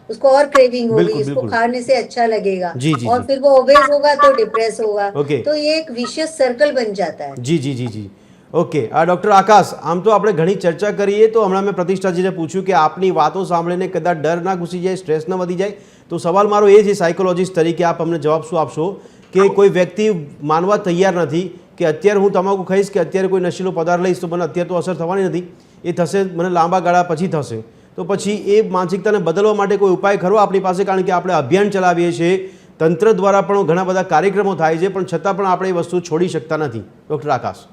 उसको और क्रेविंग होगी, बिल्कुल, इसको बिल्कुल। खाने से अच्छा लगेगा, जी, जी, और जी। फिर वो ओबेस होगा तो डिप्रेस होगा। ओके। तो ये एक विशियस सर्कल बन जाता है। જી જી જી જી ઓકે ડૉક્ટર આકાશ, આમ તો આપણે ઘણી ચર્ચા કરીએ, તો હમણાં મેં પ્રતિષ્ઠાજીને પૂછ્યું કે આપની વાતો સાંભળીને કદાચ ડર ના ઘૂસી જાય, સ્ટ્રેસ ન વધી જાય, તો સવાલ મારો એ છે સાયકોલોજીસ્ટ તરીકે આપ અમને જવાબ શું આપશો કે કોઈ વ્યક્તિ માનવા તૈયાર નથી કે અત્યારે હું તમાકુ ખાઈશ કે અત્યારે કોઈ નશીલો પદાર્થ લઈશ તો મને અત્યારે તો અસર થવાની નથી, એ થશે મને લાંબા ગાળા પછી થશે, તો પછી એ માનસિકતાને બદલવા માટે કોઈ ઉપાય ખરો આપણી પાસે? કારણ કે આપણે અભિયાન ચલાવીએ છીએ, તંત્ર દ્વારા પણ ઘણા બધા કાર્યક્રમો થાય છે, પણ છતાં પણ આપણે એ વસ્તુ છોડી શકતા નથી. ડૉક્ટર આકાશ.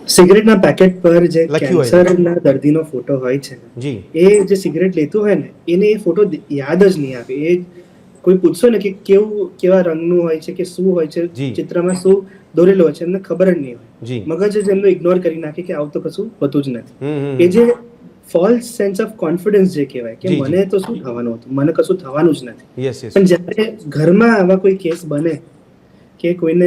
સિગરેટના પેકેટ પર જે લખ્યું હોય. કેન્સરના દર્દીનો ફોટો હોય છે ને, જી. એ જે સિગરેટ લેતું હોય ને એને એ ફોટો યાદ જ નહીં આવે. એ કોઈ પૂછશો ને કે કેવા રંગનું હોય છે કે શું હોય છે, જી. ચિત્રમાં શું દોરેલું હોય છે, એમને ખબર જ નહીં હોય. જી. મગજ જ એમનું ઇગ્નોર કરી નાખે કે આવું તો કશું હોતું જ નથી. હમ એ જે ફોલ્સ સેન્સ ઓફ કોન્ફિડન્સ જે કહેવાય કે જી, જી. મને તો શું થવાનું હતું, મને કશું થવાનું જ નથી. Yes yes. પણ જ્યારે ઘરમાં આવા કોઈ કેસ બને કે કોઈને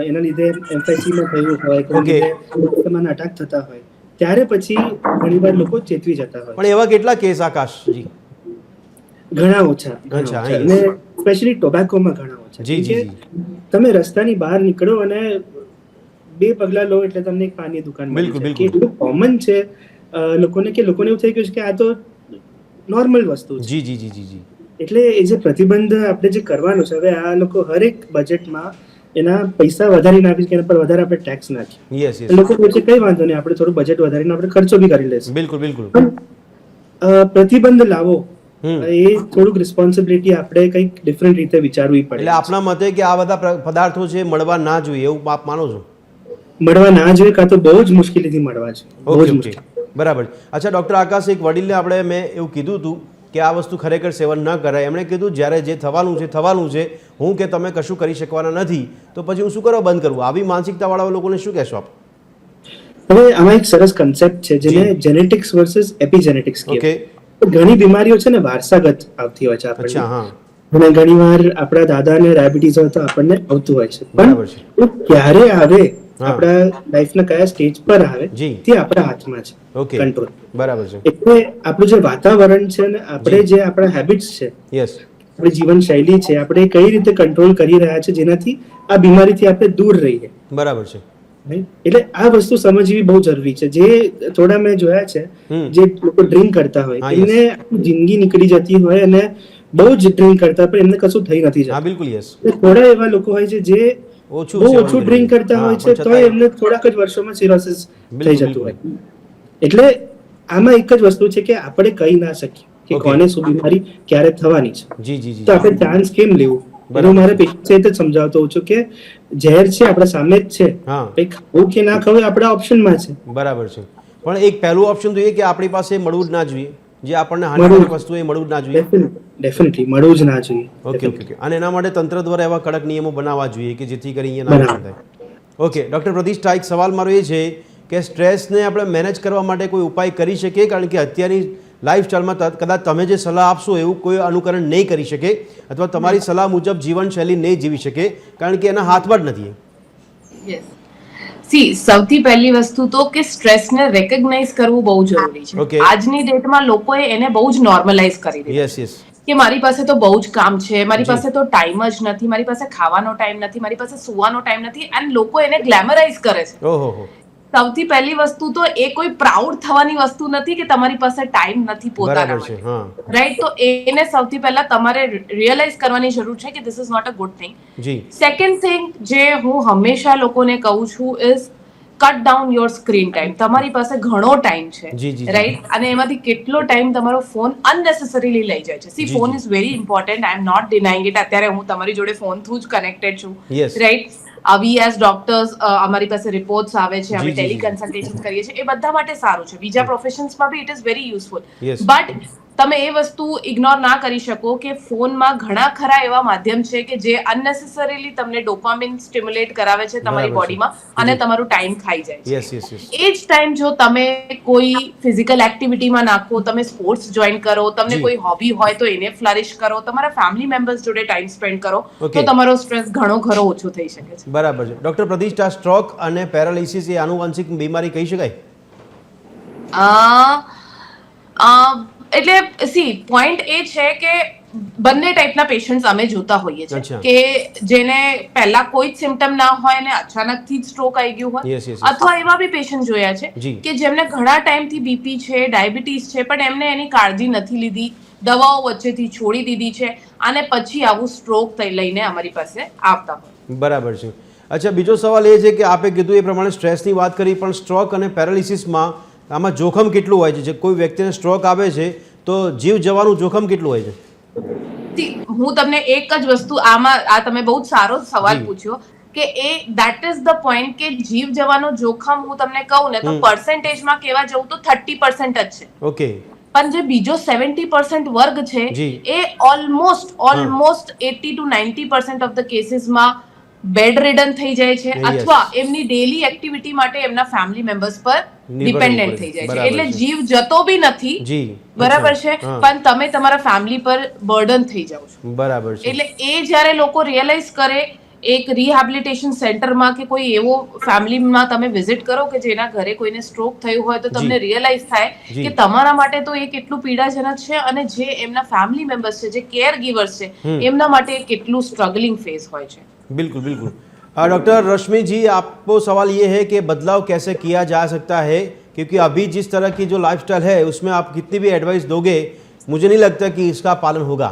એના લીધે એમ્ફેસીમાં થયું હોય, કોઈને Okay. લીધે તમારા અટક થતા હોય, ત્યારે પછી ઘણીવાર લોકો ચેતવી જતા હોય. પણ એવા કેટલા કેસ આકાશજી? ઘણા ઓછા, અચ્છા, ઘણા ઓછા. yes. અને સ્પેશિયલી ટોબેકોમાં ઘણા ઓછા. જી, જી, કેમ કે તમે રસ્તાની બહાર નીકળો અને 2 પગલા લો એટલે તમને એક પાનની દુકાન મળી બિલકુલ, જાય. બિલકુલ. કે એટલું કોમન છે લોકોને એવું થઈ ગયું છે કે આ તો નોર્મલ વસ્તુ છે. જી જી જી જી જી. એટલે એ જે પ્રતિબંધ આપણે જે કરવાનો છે, હવે આ લોકો હરેક બજેટમાં એના પૈસા વધારીને આપી કે એના પર વધારે આપણે ટેક્સ નાખીએ. Yes yes. લોકો કહે છે કઈ વાંધો નહીં, આપણે થોડું બજેટ વધારીને આપણે ખર્ચો બી કરી લેશું. બિલકુલ બિલકુલ. પણ પ્રતિબંધ લાવો હમ. એ થોડુંક રિસ્પોન્સિબિલિટી આપણે કંઈક ડિફરન્ટ રીતે વિચારવી એટલે પડે. આપના મતે કે આ બધા પદાર્થો છે મળવા ના જોઈએ એવું આપ માનો છો? મળવા ના જોઈએ, કાં તો બહુ જ મુશ્કેલીથી મળવા છે, બહુ ઓકે જ ઓકે, મુશ્કેલ. બરાબર. અચ્છા ડૉક્ટર આકાશ, એક વડીલને આપણે મેં એવું કીધું હતું કે આ વસ્તુ ખરેખર સેવન ન કરાય. એમણે કીધું જ્યારે જે થવાનું છે થવાનું છે, હું કે તમે કશું કરી શકવાના નથી, તો પછી હું શું કરવા બંધ કરવું? આવી માનસિકતાવાળા લોકોને શું કહેશો આપ? હવે આમાં એક સરસ કન્સેપ્ટ છે જેને જેનેટિક્સ વર્સિસ એપિજેનેટિક્સ ઓકે. કહેવાય. ઘણી બીમારીઓ છે ને વારસાગત આવતી હોય છે અચ્છા, આપણને, હા, અને ઘણીવાર આપણા દાદાને ડાયાબિટીસ હોય તો આપણને આવતું હોય છે. બરાબર છે. પણ એ ક્યારે આવે, હા. આપણા લાઈફના કયા સ્ટેજ પર આવે, જી. તે આપણા હાથમાં છે, ઓકે, કંટ્રોલ. બરાબર છે. એટલે આપણું જે વાતાવરણ છે ને આપણે જે આપણા હેબિટ્સ છે, યસ. આપણી જીવનશૈલી છે, આપણે કઈ રીતે કંટ્રોલ કરી રહ્યા છે જેનાથી આ બીમારીથી આપણે દૂર રહીએ. બરાબર છે. Right? એટલે આ વસ્તુ સમજવી બહુ જરૂરી છે. જે થોડા મેં જોયા છે, હમ. જે લોકો ડ્રિંક કરતા હોય હા, એમને આખી જિંદગી નીકળી જતી હોય અને બહુ જ ડ્રિંક કરતા પણ એમને કશું થઈ નથી હા જતું. બિલકુલ યસ. એટલે થોડા એવા લોકો હોય છે જે ઓછું બહુ સેવન ઓછું કરી ડ્રિંક લે. કરતા હા, હોય પણ છે તો છતાંય- એમને થોડાક જ વર્ષોમાં સિરોસિસ બિલકુલ, થઈ જતું બિલકુલ. હોય. એટલે આમાં એક જ વસ્તુ છે કે આપણે કહી ના શકીએ કે Okay. કોને શું બીમારી ક્યારે થવાની છે. જી જી જી. તો આપણે ચાન્સ કેમ લેવું? બરાબર. હું મારે પેશન્ટ સાથે જ સમજાવતો હોઉં છું કે ઝેર છે આપણા સામે જ છે, હા, કંઈ ખાવું કે ના ખાવું એ આપણા ઓપ્શનમાં છે. બરાબર છે. પણ એક પહેલું ઓપ્શન તો એ કે આપણી પાસે મળવું જ ના જોઈએ, જે આપણને હાનિકારક વસ્તુ એ મળવું જ ના જોઈએ. ડેફિનેટલી મળવું જ ના જોઈએ. Okay okay okay. અને એના માટે તંત્ર દ્વારા એવા કડક નિયમો બનાવવા જોઈએ કે જેથી કરી અહીંયા ના બરાબર. થાય. ઓકે ડૉક્ટર પ્રતિષ્ઠા, એક સવાલ મારો એ છે કે સ્ટ્રેસને આપણે મેનેજ કરવા માટે કોઈ ઉપાય કરી શકીએ? કારણ કે અત્યારની લાઈફસ્ટાઈલમાં કદાચ તમે જે સલાહ આપશો એવું કોઈ અનુકરણ નહીં કરી શકે અથવા તમારી સલાહ મુજબ જીવનશૈલી નહીં જીવી શકે, કારણ કે એના હાથમાં જ નથી. યસ, સી સૌથી પહેલી વસ્તુ તો કે સ્ટ્રેસને રેકગ્નાઇઝ કરવું બહુ જરૂરી છે. આજની ડેટમાં લોકોએ એને બહુ જ નોર્મલાઇઝ કરી દીધું. યસ યસ, કે મારી પાસે તો બહુ જ કામ છે, મારી પાસે તો ટાઈમ જ નથી, મારી પાસે ખાવાનો ટાઈમ નથી, મારી પાસે સુવાનો ટાઈમ નથી, એન્ડ લોકો એને ગ્લેમરાઇઝ કરે છે. ઓહો, સૌથી પહેલી વસ્તુ તો એ કોઈ પ્રાઉડ થવાની વસ્તુ નથી કે તમારી પાસે ટાઈમ નથી પોતાના માટે, રાઈટ? તો એને સૌથી પહેલા તમારે રિયલાઇઝ કરવાની જરૂર છે કે this is not a good thing. Second thing જે હું હંમેશા લોકોને કહું છું is cut down your screen time. તમારી પાસે ઘણો ટાઈમ છે, રાઈટ? અને એમાંથી કેટલો ટાઈમ તમારો ફોન અનનેસેસરીલી લઈ જાય છે. See, phone is very important, I am not denying it. અત્યારે હું તમારી જોડે ફોન થ્રુ જ કનેક્ટેડ છું, રાઈટ? વી એઝ ડોક્ટર્સ અમારી પાસે રિપોર્ટ્સ આવે છે, અમે ટેલિકન્સલ્ટેશન કરીએ છીએ, એ બધા માટે સારું છે. બીજા પ્રોફેશન્સમાં બી it is very useful. But તમે એ વસ્તુ ઇગ્નોર ના કરી શકો કે ફોનમાં ઘણા ખરા એવા માધ્યમ છે કે જે અનનેસેસરીલી તમને ડોપામિન સ્ટિમ્યુલેટ કરાવે છે તમારી બોડીમાં અને તમારું ટાઈમ ખાઈ જાય છે. એ જ ટાઈમ જો તમે કોઈ ફિઝિકલ એક્ટિવિટીમાં નાખો, તમે સ્પોર્ટ્સ જોઈન કરો, તમને કોઈ હોબી હોય તો એને ફ્લરિશ કરો, તમારા ફેમિલી મેમ્બર્સ જોડે ટાઈમ સ્પેન્ડ કરો, તો તમારો સ્ટ્રેસ ઘણો ખરો ઓછો થઈ શકે છે. બરાબર છે. ડોક્ટર પ્રતિષ્ઠા, સ્ટ્રોક અને પેરાલિસિસ એ આનુવંશિક બીમારી કહી શકાય? એટલે સી, પોઈન્ટ એ છે કે બંને ટાઈપના પેશન્ટ્સ અમે જોતા હોઈએ છીએ કે જેને પહેલા કોઈ જ સિમ્ટમ ના હોય અને અચાનકથી જ સ્ટ્રોક આવી ગયું હોય, અથવા એવા બી પેશન્ટ જોયા છે કે જેમને ઘણા ટાઈમથી બીપી છે, ડાયાબિટીસ છે, પણ એમને એની કાળજી નથી લીધી, દવાઓ વચ્ચેથી છોડી દીધી છે અને પછી આવું સ્ટ્રોક લઈને અમારી પાસે આવતા હોય. બરાબર છે. અચ્છા, બીજો સવાલ એ છે કે આપે કીધું એ પ્રમાણે સ્ટ્રેસની વાત કરી, પણ સ્ટ્રોક અને પેરાલિસિસમાં આમાં જોખમ કેટલું હોય છે? જે કોઈ વ્યક્તિને સ્ટ્રોક આવે છે તો જીવ જવાનું જોખમ કેટલું હોય છે? હું તમને એક જ વસ્તુ આમાં, આ તમે બહુ જ સારો સવાલ પૂછ્યો કે દેટ ઇઝ ધ પોઈન્ટ કે જીવ જવાનો જોખમ હું તમને કહું ને તો પર્સન્ટેજમાં કહેવા જવું તો 30% જ છે. ઓકે. પણ જે બીજો 70% વર્ગ છે એ ઓલમોસ્ટ 80 to 90% ઓફ ધ કેસીસમાં બેડ રિડન થઈ જાય છે અથવા એમની ડેલી એક્ટિવિટી માટે એમના ફેમિલી મેમ્બર્સ પર ડિપેન્ડન્ટ થઈ જાય છે. એટલે જીવ જતો બી નથી, બરાબર છે, પણ તમે તમારા ફેમિલી પર બર્ડન થઈ જાવ છો. બરાબર છે. એટલે એ જ્યારે લોકો રિયલાઇઝ કરે, એક રિહેબિલિટેશન સેન્ટરમાં કે કોઈ એવો ફેમિલીમાં તમે વિઝિટ કરો કે જેના ઘરે કોઈને સ્ટ્રોક થયું હોય તો તમને રિયલાઇઝ થાય કે તમારા માટે તો એ કેટલું પીડાજનક છે અને જે એમના ફેમિલી મેમ્બર્સ છે, જે કેર ગીવર્સ છે, એમના માટે કેટલું સ્ટ્રગલિંગ फेज હોય છે. बिल्कुल बिल्कुल. डॉक्टर रश्मि जी, आपको सवाल ये है कि बदलाव कैसे किया जा सकता है, क्योंकि अभी जिस तरह की जो लाइफस्टाइल है उसमें आप कितनी भी एडवाइस दोगे मुझे नहीं लगता कि इसका पालन होगा,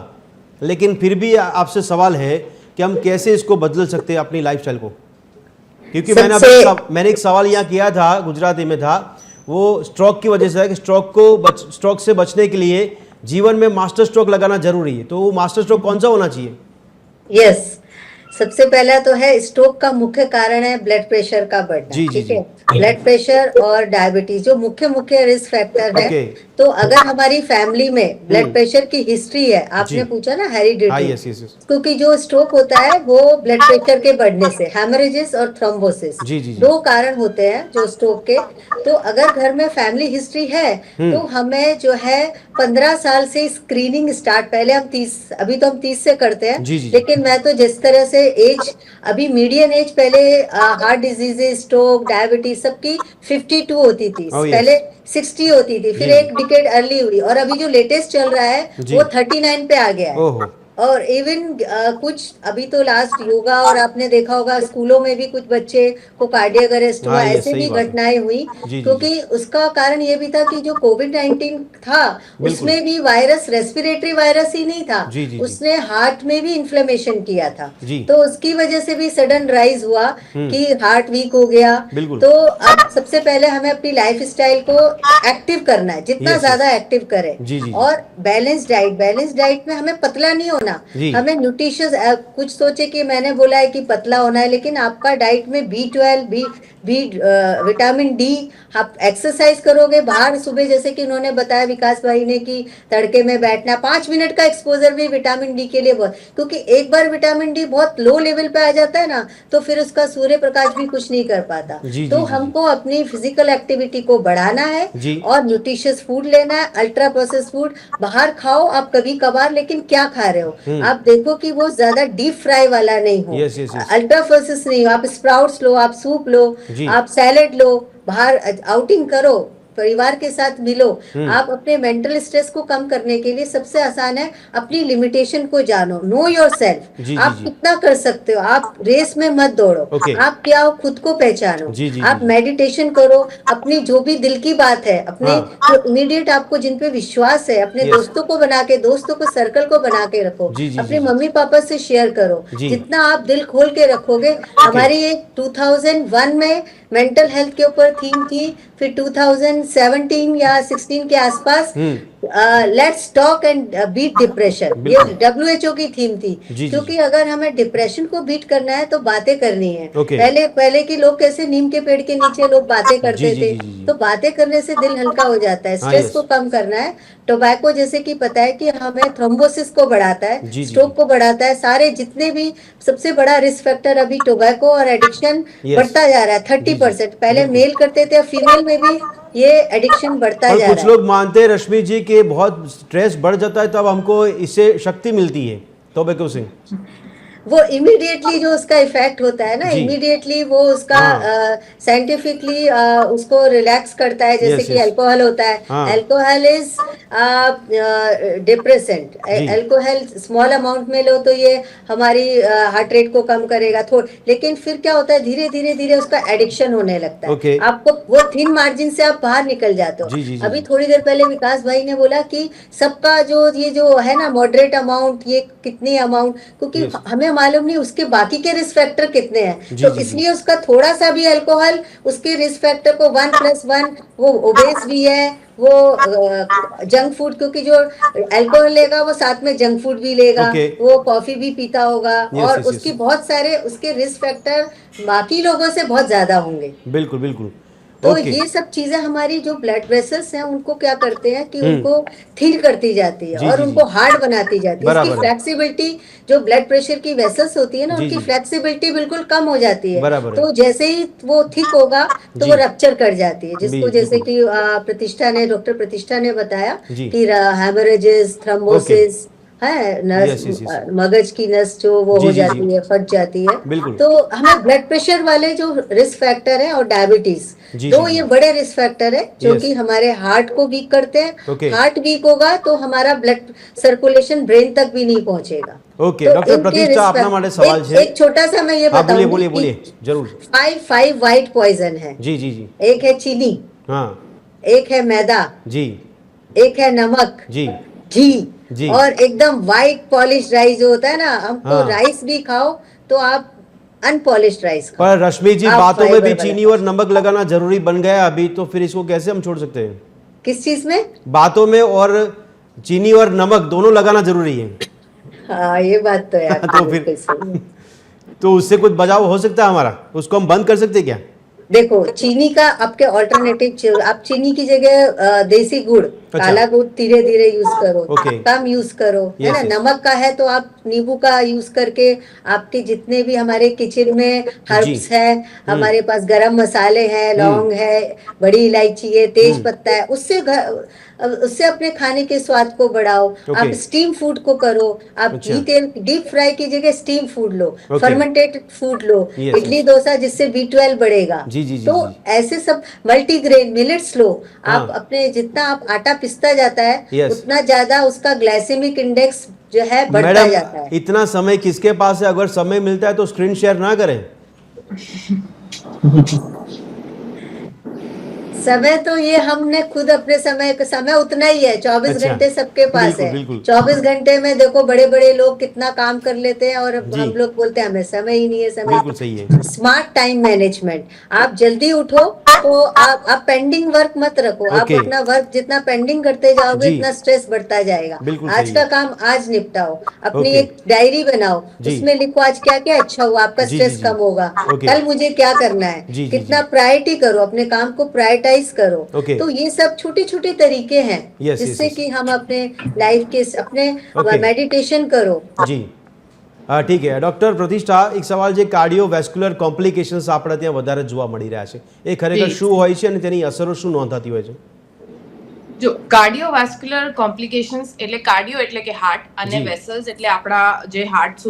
लेकिन फिर भी आपसे सवाल है कि हम कैसे इसको बदल सकते हैं अपनी लाइफस्टाइल को? क्योंकि मैंने एक सवाल यहाँ किया था, गुजराती में था, वो स्ट्रोक की वजह से है कि स्ट्रोक से बचने के लिए जीवन में मास्टर स्ट्रोक लगाना जरूरी है. तो वो मास्टर स्ट्रोक कौन सा होना चाहिए? यस, सबसे पहला तो है स्ट्रोक का मुख्य कारण है ब्लड प्रेशर का बढ़ना. ठीक है, ब्लड प्रेशर और डायबिटीज जो मुख्य रिस्क फैक्टर है. तो अगर हमारी फैमिली में ब्लड प्रेशर की हिस्ट्री है, आपने पूछा ना हेरिडिटी, क्योंकि जो स्ट्रोक होता है वो ब्लड प्रेशर के बढ़ने से, हेमरेजेस और थ्रोम्बोसिस, दो कारण होते हैं जो स्ट्रोक के. तो अगर घर में फैमिली हिस्ट्री है तो हमें जो है 15 साल से स्क्रीनिंग स्टार्ट, पहले हम 30, अभी तो हम 30 से करते हैं, लेकिन मैं तो जिस तरह से एज, अभी मीडियन एज पहले हार्ट डिजीजेस, स्ट्रोक, डायबिटीज सबकी 52 होती थी, पहले 60 होती थी, फिर एक डिकेड अर्ली हुई और अभी जो लेटेस्ट चल रहा है वो 39 पे आ गया है. और इवन कुछ अभी तो लास्ट योगा, और आपने देखा होगा स्कूलों में भी कुछ बच्चे को कार्डियक अरेस्ट हुआ, ऐसे भी घटनाएं हुई, क्योंकि उसका कारण ये भी था कि जो कोविड-19 था उसमें भी वायरस रेस्पिरेटरी वायरस ही नहीं था, उसने हार्ट में भी इन्फ्लेमेशन किया था, तो उसकी वजह से भी सडन राइज हुआ कि हार्ट वीक हो गया. तो अब सबसे पहले हमें अपनी लाइफ स्टाइल को एक्टिव करना है, जितना ज्यादा एक्टिव करें, और बैलेंस डाइट में हमें पतला नहीं होना होना, हमें न्यूट्रिशियस कुछ सोचे कि मैंने बोला है कि पतला होना है, लेकिन आपका डाइट में B12 विटामिन डी, आप एक्सरसाइज करोगे बाहर सुबह, जैसे कि उन्होंने बताया विकास भाई ने कि तड़के में बैठना, 5 मिनट का एक्सपोजर भी विटामिन डी के लिए बहुत, क्योंकि एक बार विटामिन डी बहुत लो लेवल पे आ जाता है ना, तो फिर उसका सूर्य प्रकाश भी कुछ नहीं कर पाता। तो हमको अपनी फिजिकल एक्टिविटी को बढ़ाना है और न्यूट्रिशियस फूड लेना है। अल्ट्रा प्रोसेस फूड बाहर खाओ आप कभी कभार, लेकिन क्या खा रहे हो आप देखो कि वो ज्यादा डीप फ्राई वाला नहीं हो, अल्ट्रा प्रोसेस नहीं हो। आप स्प्राउट्स लो, आप सूप लो, आप सैलेड लो, बाहर आउटिंग करो, परिवार के साथ मिलो। आप अपने मेंटल स्ट्रेस को कम करने के लिए सबसे आसान है अपनी लिमिटेशन को जानो, नो योरसेल्फ। आप कितना कर सकते हो, आप रेस में मत दौड़ो, आप क्या हो खुद को पहचानो। आप मेडिटेशन करो, अपनी जो भी दिल की बात है, अपने जो इमीडिएट आपको जिन पे विश्वास है, अपने दोस्तों को बना के, दोस्तों को सर्कल को बना के रखो, अपने मम्मी पापा से शेयर करो। जितना आप दिल खोल के रखोगे, हमारी एक 2001 में मेंटल हेल्थ के ऊपर थीम थी, फिर 2017 या 16 के आसपास let's talk and beat depression, ये WHO की थीम थी। क्योंकि अगर हमें डिप्रेशन को बीट करना है तो बातें करनी है। पहले के लोग कैसे नीम के पेड़ के नीचे लोग बातें करते थे, तो बातें करने से दिल हल्का हो जाता है। स्ट्रेस को कम करना है। टोबैको जैसे कि पता है कि हमें थ्रोम्बोसिस को बढ़ाता है, स्ट्रोक को बढ़ाता है, सारे जितने भी सबसे बड़ा रिस्क फैक्टर अभी टोबैको और एडिक्शन बढ़ता जा रहा है 30%। पहले मेल करते थे, फीमेल में भी ये एडिक्शन बढ़ता जा रहा है। कुछ लोग मानते हैं रश्मि जी कि बहुत स्ट्रेस बढ़ जाता है तब हमको इससे शक्ति मिलती है टोबैको से। वो इमीडिएटली जो उसका इफेक्ट होता है ना, इमीडिएटली वो उसका साइंटिफिकली उसको रिलैक्स करता है, जैसे कि अल्कोहल होता है। Alcohol is depressant. Alcohol small amount में लो तो ये हमारी हार्ट रेट को कम करेगा लेकिन फिर क्या होता है, धीरे धीरे धीरे उसका एडिक्शन होने लगता है। आपको वो थिन मार्जिन से आप बाहर निकल जाते हो। अभी थोड़ी देर पहले विकास भाई ने बोला कि सबका जो ये जो है ना मॉडरेट अमाउंट, ये कितनी अमाउंट, क्योंकि हमें मालूम नहीं उसके बाकी के रिस्क फैक्टर कितने हैं, तो इसलिए उसका थोड़ा सा भी अल्कोहल उसके रिस्क फैक्टर को 1+1, वो ओबेस भी है, वो जंक फूड, क्योंकि जो अल्कोहल लेगा वो साथ में जंक फूड भी लेगा, वो कॉफी भी पीता होगा, और उसकी बहुत सारे उसके रिस्क फैक्टर बाकी लोगों से बहुत ज्यादा होंगे। बिल्कुल बिल्कुल। तो ये सब चीजें हमारी जो ब्लड वेसल्स हैं उनको क्या करते हैं कि उनको थिन करती जाती है और उनको हार्ड बनाती जाती है। इसकी फ्लेक्सिबिलिटी, जो ब्लड प्रेशर की वेसल्स होती है ना, उनकी फ्लेक्सिबिलिटी बिल्कुल कम हो जाती है। तो जैसे ही वो थिक होगा तो वो रप्चर कर जाती है, जिसको जैसे कि डॉक्टर प्रतिष्ठा ने बताया कि हेमरेजेस, थ्रोम्बोसिस है, नस मगज की नस जो वो हो जाती है, फट जाती है। तो हमें ब्लड प्रेशर वाले जो रिस्क फैक्टर है और डायबिटीज, तो ये बड़े रिस्क फैक्टर है जो कि हमारे हार्ट को वीक करते हैं। हार्ट वीक होगा तो हमारा ब्लड सर्कुलेशन ब्रेन तक भी नहीं पहुंचेगा। ओके डॉक्टर प्रतिष्ठा, आपना માટે સવાલ છે। एक छोटा सा मैं ये बताऊंगी, बोलिए जरूर। 5 वाइट पॉइजन है। जी जी जी। एक है चीनी, हाँ, एक है मैदा जी, एक है नमक जी, घी, और एकदम व्हाइट पॉलिश राइस जो होता है ना, हमको राइस भी खाओ तो आप अनपॉलिश्ड राइस खाओ। पर रश्मि जी, बातों में भी चीनी और नमक लगाना जरूरी बन गया अभी, तो फिर इसको कैसे हम छोड़ सकते हैं? किस चीज में? बातों में और चीनी और नमक दोनों लगाना जरूरी है। हाँ, ये बात तो है। तो फिर तो उससे कुछ बचाव हो सकता है हमारा, उसको हम बंद कर सकते हैं क्या? देखो, चीनी का आपके ऑल्टरनेटिव, आप चीनी की जगह देसी गुड़, काला गुड़ धीरे धीरे यूज करो, कम यूज करो, है ना। नमक का है तो आप नींबू का यूज करके, आपके जितने भी हमारे किचन में हर्ब्स है, हमारे पास गरम मसाले हैं, लौंग है, बड़ी इलायची है, तेज पत्ता है, उससे अपने खाने के स्वाद को बढ़ाओ। आप स्टीम फूड को करो, आप डीप फ्राई की जगह स्टीम फूड लो, फर्मेंटेड फूड लो, इडली डोसा जिससे B12 बढ़ेगा। तो ऐसे सब मल्टीग्रेन मिलेट्स लो। आप अपने जितना आप आटा पिसता जाता है उतना ज्यादा उसका ग्लाइसेमिक इंडेक्स जो है बढ़ता जाता है। इतना समय किसके पास है? अगर समय मिलता है तो स्क्रीन शेयर ना करें। समय तो ये हमने खुद अपने समय उतना ही है, 24 घंटे सबके पास है। 24 घंटे में देखो बड़े बड़े लोग कितना काम कर लेते हैं, और हम लोग बोलते हैं हमें समय ही नहीं है। समय सही है। स्मार्ट टाइम मैनेजमेंट, आप जल्दी उठो, तो आप पेंडिंग वर्क मत रखो। आप अपना वर्क जितना पेंडिंग करते जाओगे उतना स्ट्रेस बढ़ता जाएगा। आज का काम आज निपटाओ, अपनी एक डायरी बनाओ, उसमें लिखो आज क्या क्या अच्छा हुआ, आपका स्ट्रेस कम होगा। कल मुझे क्या करना है, कितना प्रायोरिटी करो, अपने काम को प्रायोरिटाइज करो। तो ये सब छोटे छोटे तरीके हैं जिससे कि हम अपने लाइफ के अपने मेडिटेशन करो। जी ઠીક છે ડૉક્ટર પ્રતિષ્ઠા, એક સવાલ છે, કાર્ડિયોવેસ્ક્યુલર કોમ્પ્લિકેશન્સ આપણે ત્યાં વધારે જોવા મળી રહ્યા છે, એ ખરેખર શું હોય છે અને તેની અસરો શું નોંધાતી હોય છે? જો કાર્ડિયોવાસ્ક્યુલર કોમ્પ્લિકેશન્સ એટલે કાર્ડિયો એટલે કે હાર્ટ અને વેસલ્સ એટલે આપણા જે હાર્ટ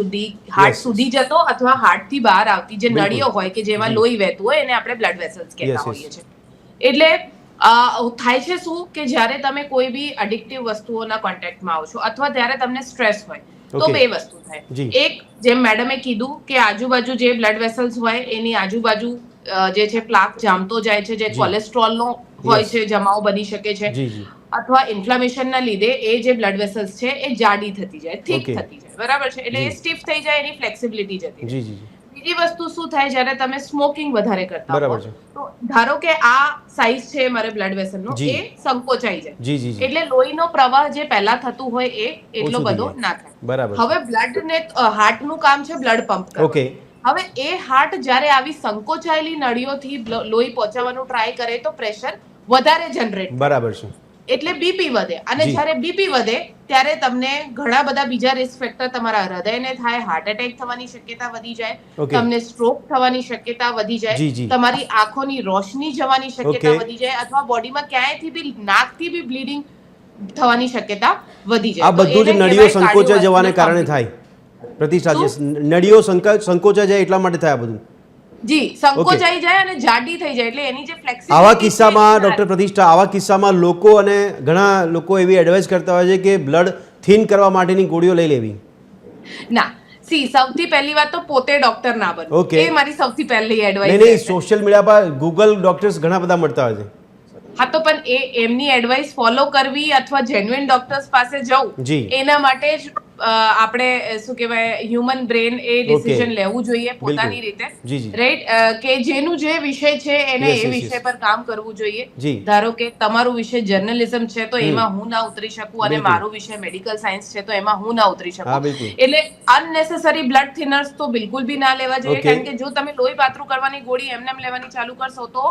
સુધી જતો અથવા હાર્ટ થી બહાર આવતી જે નળીઓ હોય કે જેમાં લોહી વહેતું હોય એને આપણે બ્લડ વેસલ્સ કહેતા હોઈએ છીએ। એટલે થાય છે શું કે જ્યારે તમે કોઈ બી એડિક્ટિવ વસ્તુઓના કોન્ટેક્ટમાં આવો છો અથવા ત્યારે તમને સ્ટ્રેસ હોય તો બે વસ્તુ થાય। એક, જેમ મેડમે કીધું કે આજુબાજુ જે બ્લડ વેસલ્સ હોય એની આજુબાજુ જે છે પ્લાક જામતો જાય છે, જે કોલેસ્ટ્રોલનો હોય છે જમાવ બની શકે છે, અથવા ઇન્ફ્લેમેશનના લીધે એ જે બ્લડ વેસલ્સ છે એ જાડી થતી જાય, થીક થતી જાય, બરાબર છે, એટલે એ સ્ટીફ થઈ જાય, એની ફ્લેક્સિબિલિટી જતી જાય। બીજી વસ્તુ શું થાય, જ્યારે તમે સ્મોકિંગ વધારે કરતા હો તો ધારો કે આ સાઇઝ છે મારે બ્લડ વેસલનો, એ સંકોચાઈ જાય, એટલે લોહીનો પ્રવાહ જે પહેલા થતું હોય એ એટલો બધો ના થાય। હવે બ્લડ ને હાર્ટનું કામ છે બ્લડ પંપ કરવું। હવે એ હાર્ટ જ્યારે આવી સંકોચાયેલી નળીઓથી લોહી પહોંચાડવાનું ટ્રાય કરે તો પ્રેશર વધારે જનરેટ, બરાબર છે, એટલે બીપી વધે, અને જ્યારે બીપી વધે ત્યારે તમને ઘણા બધા બીજા રિસ્ક ફેક્ટર તમારા હૃદયને થાય, હાર્ટ એટેક થવાની શક્યતા વધી જાય, તમને સ્ટ્રોક થવાની શક્યતા વધી જાય, તમારી આંખોની રોશની જવાની શક્યતા વધી જાય, અથવા બોડીમાં ક્યાંયથી બી નાકથી બી બ્લીડિંગ થવાની શક્યતા વધી જાય। આ બધું જ નળીઓ સંકોચાઈ જવાને કારણે થાય પ્રતિષ્ઠા, નળીઓ સંકોચાઈ જાય એટલા માટે થાય આ બધું? જી, સંકોચાઈ જાય અને જાડી થઈ જાય, એટલે એની જે ફ્લેક્સિબિલિટી। આવા કિસ્સામાં ડોક્ટર પ્રતિષ્ઠા, આવા કિસ્સામાં લોકો અને ઘણા લોકો એવી એડવાઇસ કરતા હોય છે કે બ્લડ થિન કરવા માટેની ગોળીઓ લઈ લેવી? ના, સૌથી પહેલી વાત તો પોતે ડોક્ટર ના બનો, એ મારી સૌથી પહેલી એડવાઇસ। નહીં, સોશિયલ મીડિયા પર ગૂગલ ડોક્ટર્સ ઘણા બધા મળતા હોય છે। હા, તો પણ એમની એડવાઇસ ફોલો કરવી અથવા જેન્યુઇન ડોક્ટર્સ પાસે જવું, એના માટે જ આપણે શું કહેવાય હ્યુમન બ્રેન એ ડિસિઝન લેવું જોઈએ પોતાની રીતે, રાઈટ, કે જેનું જે વિષય છે એને એ વિષય પર કામ કરવું જોઈએ। ધારો કે તમારું વિષય જર્નલિઝમ છે તો એમાં હું ના ઉતરી શકું, અને મારું વિષય મેડિકલ સાયન્સ છે તો એમાં હું ના ઉતરી શકું, એટલે અનનેસેસરી બ્લડ થિનર્સ તો બિલકુલ બી ના લેવા જોઈએ, કારણ કે જો તમે લોહી પાતળું કરવાની ગોળી એમને લેવાની ચાલુ કરશો તો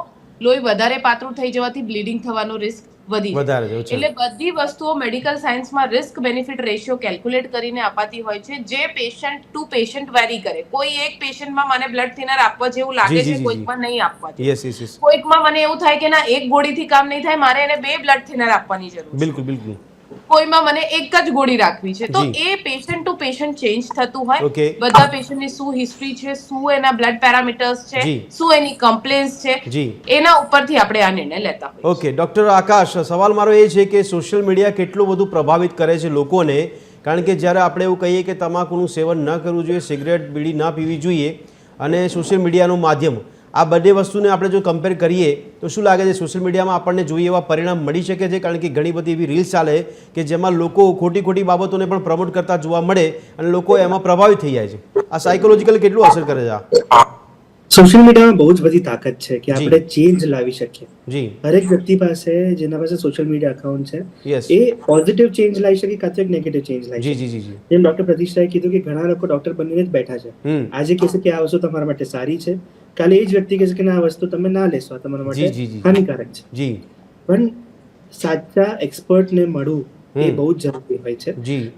લોહી વધારે પાતળું થઈ જવાથી બ્લીડિંગ થવાનો રિસ્ક વધી જાય। એટલે બધી વસ્તુઓ મેડિકલ સાયન્સમાં રિસ્ક બેનિફિટ રેશિયો કેલ્ક્યુલેટ કરીને અપાતી હોય છે, જે પેશન્ટ ટુ પેશન્ટ વેરી કરે। કોઈ એક પેશન્ટમાં મને બ્લડ થિનર આપવા જેવું લાગે છે, કોઈકમાં નહીં આપવા જેવું, કોઈકમાં મને એવું થાય કે ના એક ગોળીથી કામ નહીં થાય, મારે એને 2 બ્લડ થિનર આપવાની જરૂર છે, બિલકુલ બિલકુલ, કોઈમાં મને એક જ ગોળી રાખવી છે। તો એ પેશન્ટ ટુ પેશન્ટ ચેન્જ થતું હોય, બધા પેશન્ટની શું હિસ્ટ્રી છે, શું એના બ્લડ પેરામીટર્સ છે, શું એની કમ્પ્લેન્સ છે, એના ઉપરથી આપણે આ નિર્ણય લેતા હોઈએ। ઓકે ડોક્ટર આકાશ, સવાલ મારો એ છે કે સોશિયલ મીડિયા કેટલું બધું પ્રભાવિત કરે છે લોકોને, કારણ કે જ્યારે આપણે એવું કહીએ કે તમાકુનું સેવન ન કરવું જોઈએ, સિગરેટ બીડી ન પીવી જોઈએ, અને સોશિયલ મીડિયાનું માધ્યમ, આ બંને વસ્તુને આપણે જો કમ્પેર કરીએ તો શું લાગે છે સોશિયલ મીડિયામાં આપણને જોઈએ એવા પરિણામ મળી શકે છે? કારણ કે ઘણી બધી એવી રીલ્સ ચાલે કે જેમાં લોકો ખોટી બાબતોને પણ પ્રમોટ કરતા જોવા મળે અને લોકો એમાં પ્રભાવિત થઈ જાય છે। આ સાયકોલોજીકલી કેટલું અસર કરે છે? સોશિયલ મીડિયામાં બહુ જ બધી તાકાત છે કે આપણે ચેન્જ લાવી શકીએ। જી, દરેક વ્યક્તિ પાસે જેના પાસે સોશિયલ મીડિયા અકાઉન્ટ છે એ પોઝિટિવ ચેન્જ લાવી શકે કાં તો એક નેગેટિવ ચેન્જ લાવી શકે। જી, જેમ ડોક્ટર પ્રતિષ્ઠાએ કીધું કે ઘણા લોકો ડોક્ટર બનીને જ બેઠા છે, આજે કહેશે કે આ વસ્તુ તમારા માટે સારી છે, કાલે એ જ વ્યક્તિ કહેશે કે આ વસ્તુ તમે ના લેશો, તમારા માટે હાનિકારક છે। જી, પણ સાચા એક્સપર્ટને મળવું એ બહુ જ જરૂરી હોય છે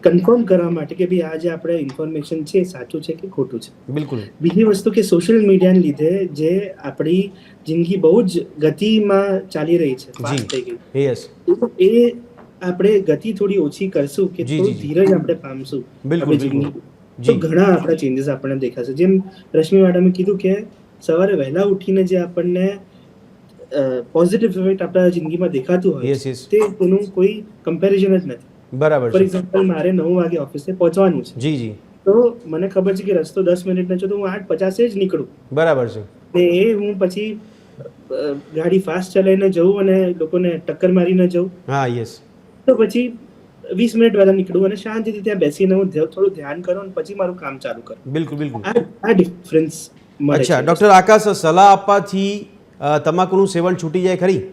કન્ફર્મ કરવા માટે કે ભાઈ આ જે આપણે ઇન્ફોર્મેશન છે સાચું છે કે ખોટું છે। બિલકુલ। બીજી વસ્તુ કે સોશિયલ મીડિયાને લીધે જે આપણી જિંદગી બહુ જ ગતિમાં ચાલી રહી છે, ફાસ્ટ થઈ ગઈ, એ આપણે ગતિ થોડી ઓછી કરશું કે થોડું ધીરજ આપણે પામશું આપણી જિંદગી, તો ઘણા આપણા ચેન્જીસ આપણને દેખાશે। જેમ રશ્મિ મેડમે કીધું કે સવારે વહેલા ઉઠીને જે આપણને પોઝિટિવ ઇફેક્ટ આપણા જિંદગીમાં દેખાતું હોય તે એનું કોઈ કમ્પેરિઝન જ નથી, બરાબર। ફોર એક્ઝામ્પલ મારે 9 વાગે ઓફિસે પહોંચવાનું છે, જી જી, તો મને ખબર છે કે રસ્તો 10 મિનિટનો છે તો હું 8:50 જ નીકળું, બરાબર છે, ને એ હું પછી ગાડી ફાસ્ટ ચલાવીને જઉં અને લોકોને ટક્કર મારીને જઉં, હા યસ, તો પછી 20 મિનિટ વહેલા નીકળું અને શાંતિથી ત્યાં બેસીને હું થોડું ધ્યાન કરું અને પછી મારું કામ ચાલુ કરું। બિલકુલ બિલકુલ, આ ડિફરન્સ મળે છે। અચ્છા ડોક્ટર આકાશ, સલાહ આપવાથી તમાકુનું સેવન છૂટી જાય ખરી?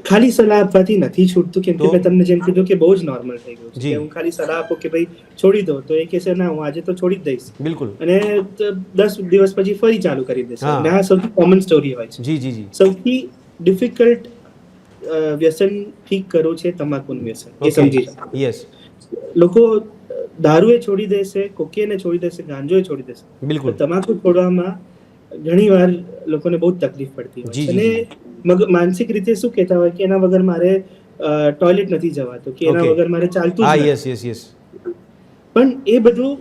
ખાલી સલાહ આપવાથી નથી છૂટતું, કેમ કે મેં તમને જેમ કીધું કે બહુ જ નોર્મલ થઈ ગયું છે. હું ખાલી સલાહ આપું કે ભાઈ છોડી દો તો એ કહેશે ના હું આજે તો છોડી જ દઈશ, બિલકુલ, અને 10 દિવસ પછી ફરી ચાલુ કરી દેશે. અને આ સૌથી કોમન સ્ટોરી હોય છે. જી જી જી. સૌથી ડિફિકલ્ટ વ્યસન ઠીક કરવું છે તમાકુનું વ્યસન, એ સમજી જાઓ. યસ, લોકો દારૂ એ છોડી દેશે, કોકેન એ છોડી દેશે, ગાંજો એ છોડી દેશે, બિલકુલ. તમાકુ છોડવામાં ઘણી વાર લોકોને બહુ તકલીફ પડતી હોય છે. અને માનસિક રીતે શું કહેતા હોય કે એના વગર મારે ટોયલેટ નથી જવાતું, કે એના વગર મારે ચાલતું જ નથી. Yes yes yes. પણ એ બધું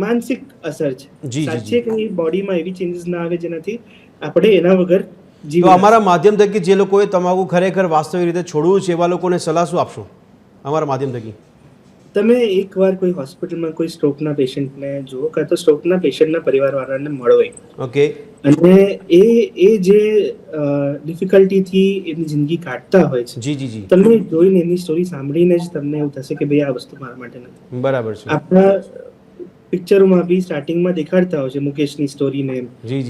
માનસિક અસર છે. જી, સાચે કે બોડીમાં એવી ચેન્જીસ ના આવે જેનાથી આપણે એના વગર તો અમારા માધ્યમ થકી જે લોકોએ તમાકુ ખરેખર વાસ્તવિક રીતે છોડવું છે એવા લોકોને સલાહ શું આપશો અમારા માધ્યમ થકી? તમે એકવાર કોઈ હોસ્પિટલમાં કોઈ સ્ટ્રોકના પેશન્ટને જુઓ, કાં તો સ્ટ્રોકના પેશન્ટના પરિવારવાળાને મળો. ઓકે. અને એ જે ડિફિકલ્ટીથી એની જિંદગી કાઢતા હોય છે, જી જી જી, તમને જોઈને એની સ્ટોરી સાંભળીને જ તમને એવું થશે કે ભાઈ આ વસ્તુ મારા માટે નથી. બરાબર છે. આપણા પિક્ચરોમાં બી સ્ટાર્ટિંગમાં દેખાડતા હોય છે મુકેશની સ્ટોરીને,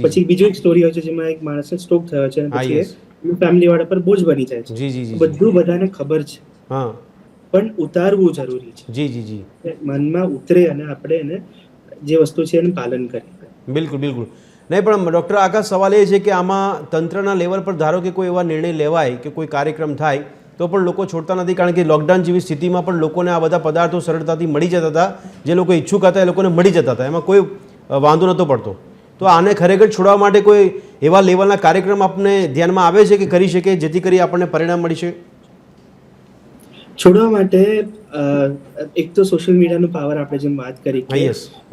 પછી બીજો એક સ્ટોરી હોય છે જેમાં એક માણસને સ્ટ્રોક થયો છે અને પછી ફેમિલી વાળા પર બોજ બની જાય છે. જી જી જી, બધું બધાને ખબર છે. હા, પણ ઉતારવું જરૂરી છે. જી જી જી, મનમાં ઉતરે અને આપણે એને જે વસ્તુ છે એનું પાલન કરીએ. બિલકુલ બિલકુલ. નહીં પણ ડૉક્ટર આકાશ સવાલ એ છે કે આમાં તંત્રના લેવલ પર ધારો કે કોઈ એવા નિર્ણય લેવાય કે કોઈ કાર્યક્રમ થાય તો પણ લોકો છોડતા નથી, કારણ કે લોકડાઉન જેવી સ્થિતિમાં પણ લોકોને આ બધા પદાર્થો સરળતાથી મળી જતા હતા. જે લોકો ઈચ્છુક હતા એ લોકોને મળી જતા હતા, એમાં કોઈ વાંધો નહોતો પડતો. તો આને ખરેખર છોડવા માટે કોઈ એવા લેવલના કાર્યક્રમ આપને ધ્યાનમાં આવે છે કે કરી શકે જેથી કરી આપણને પરિણામ મળી શકે? છોડવા માટે એક તો સોશિયલ મીડિયાનો પાવર, આપણે જેમ વાત કરી કે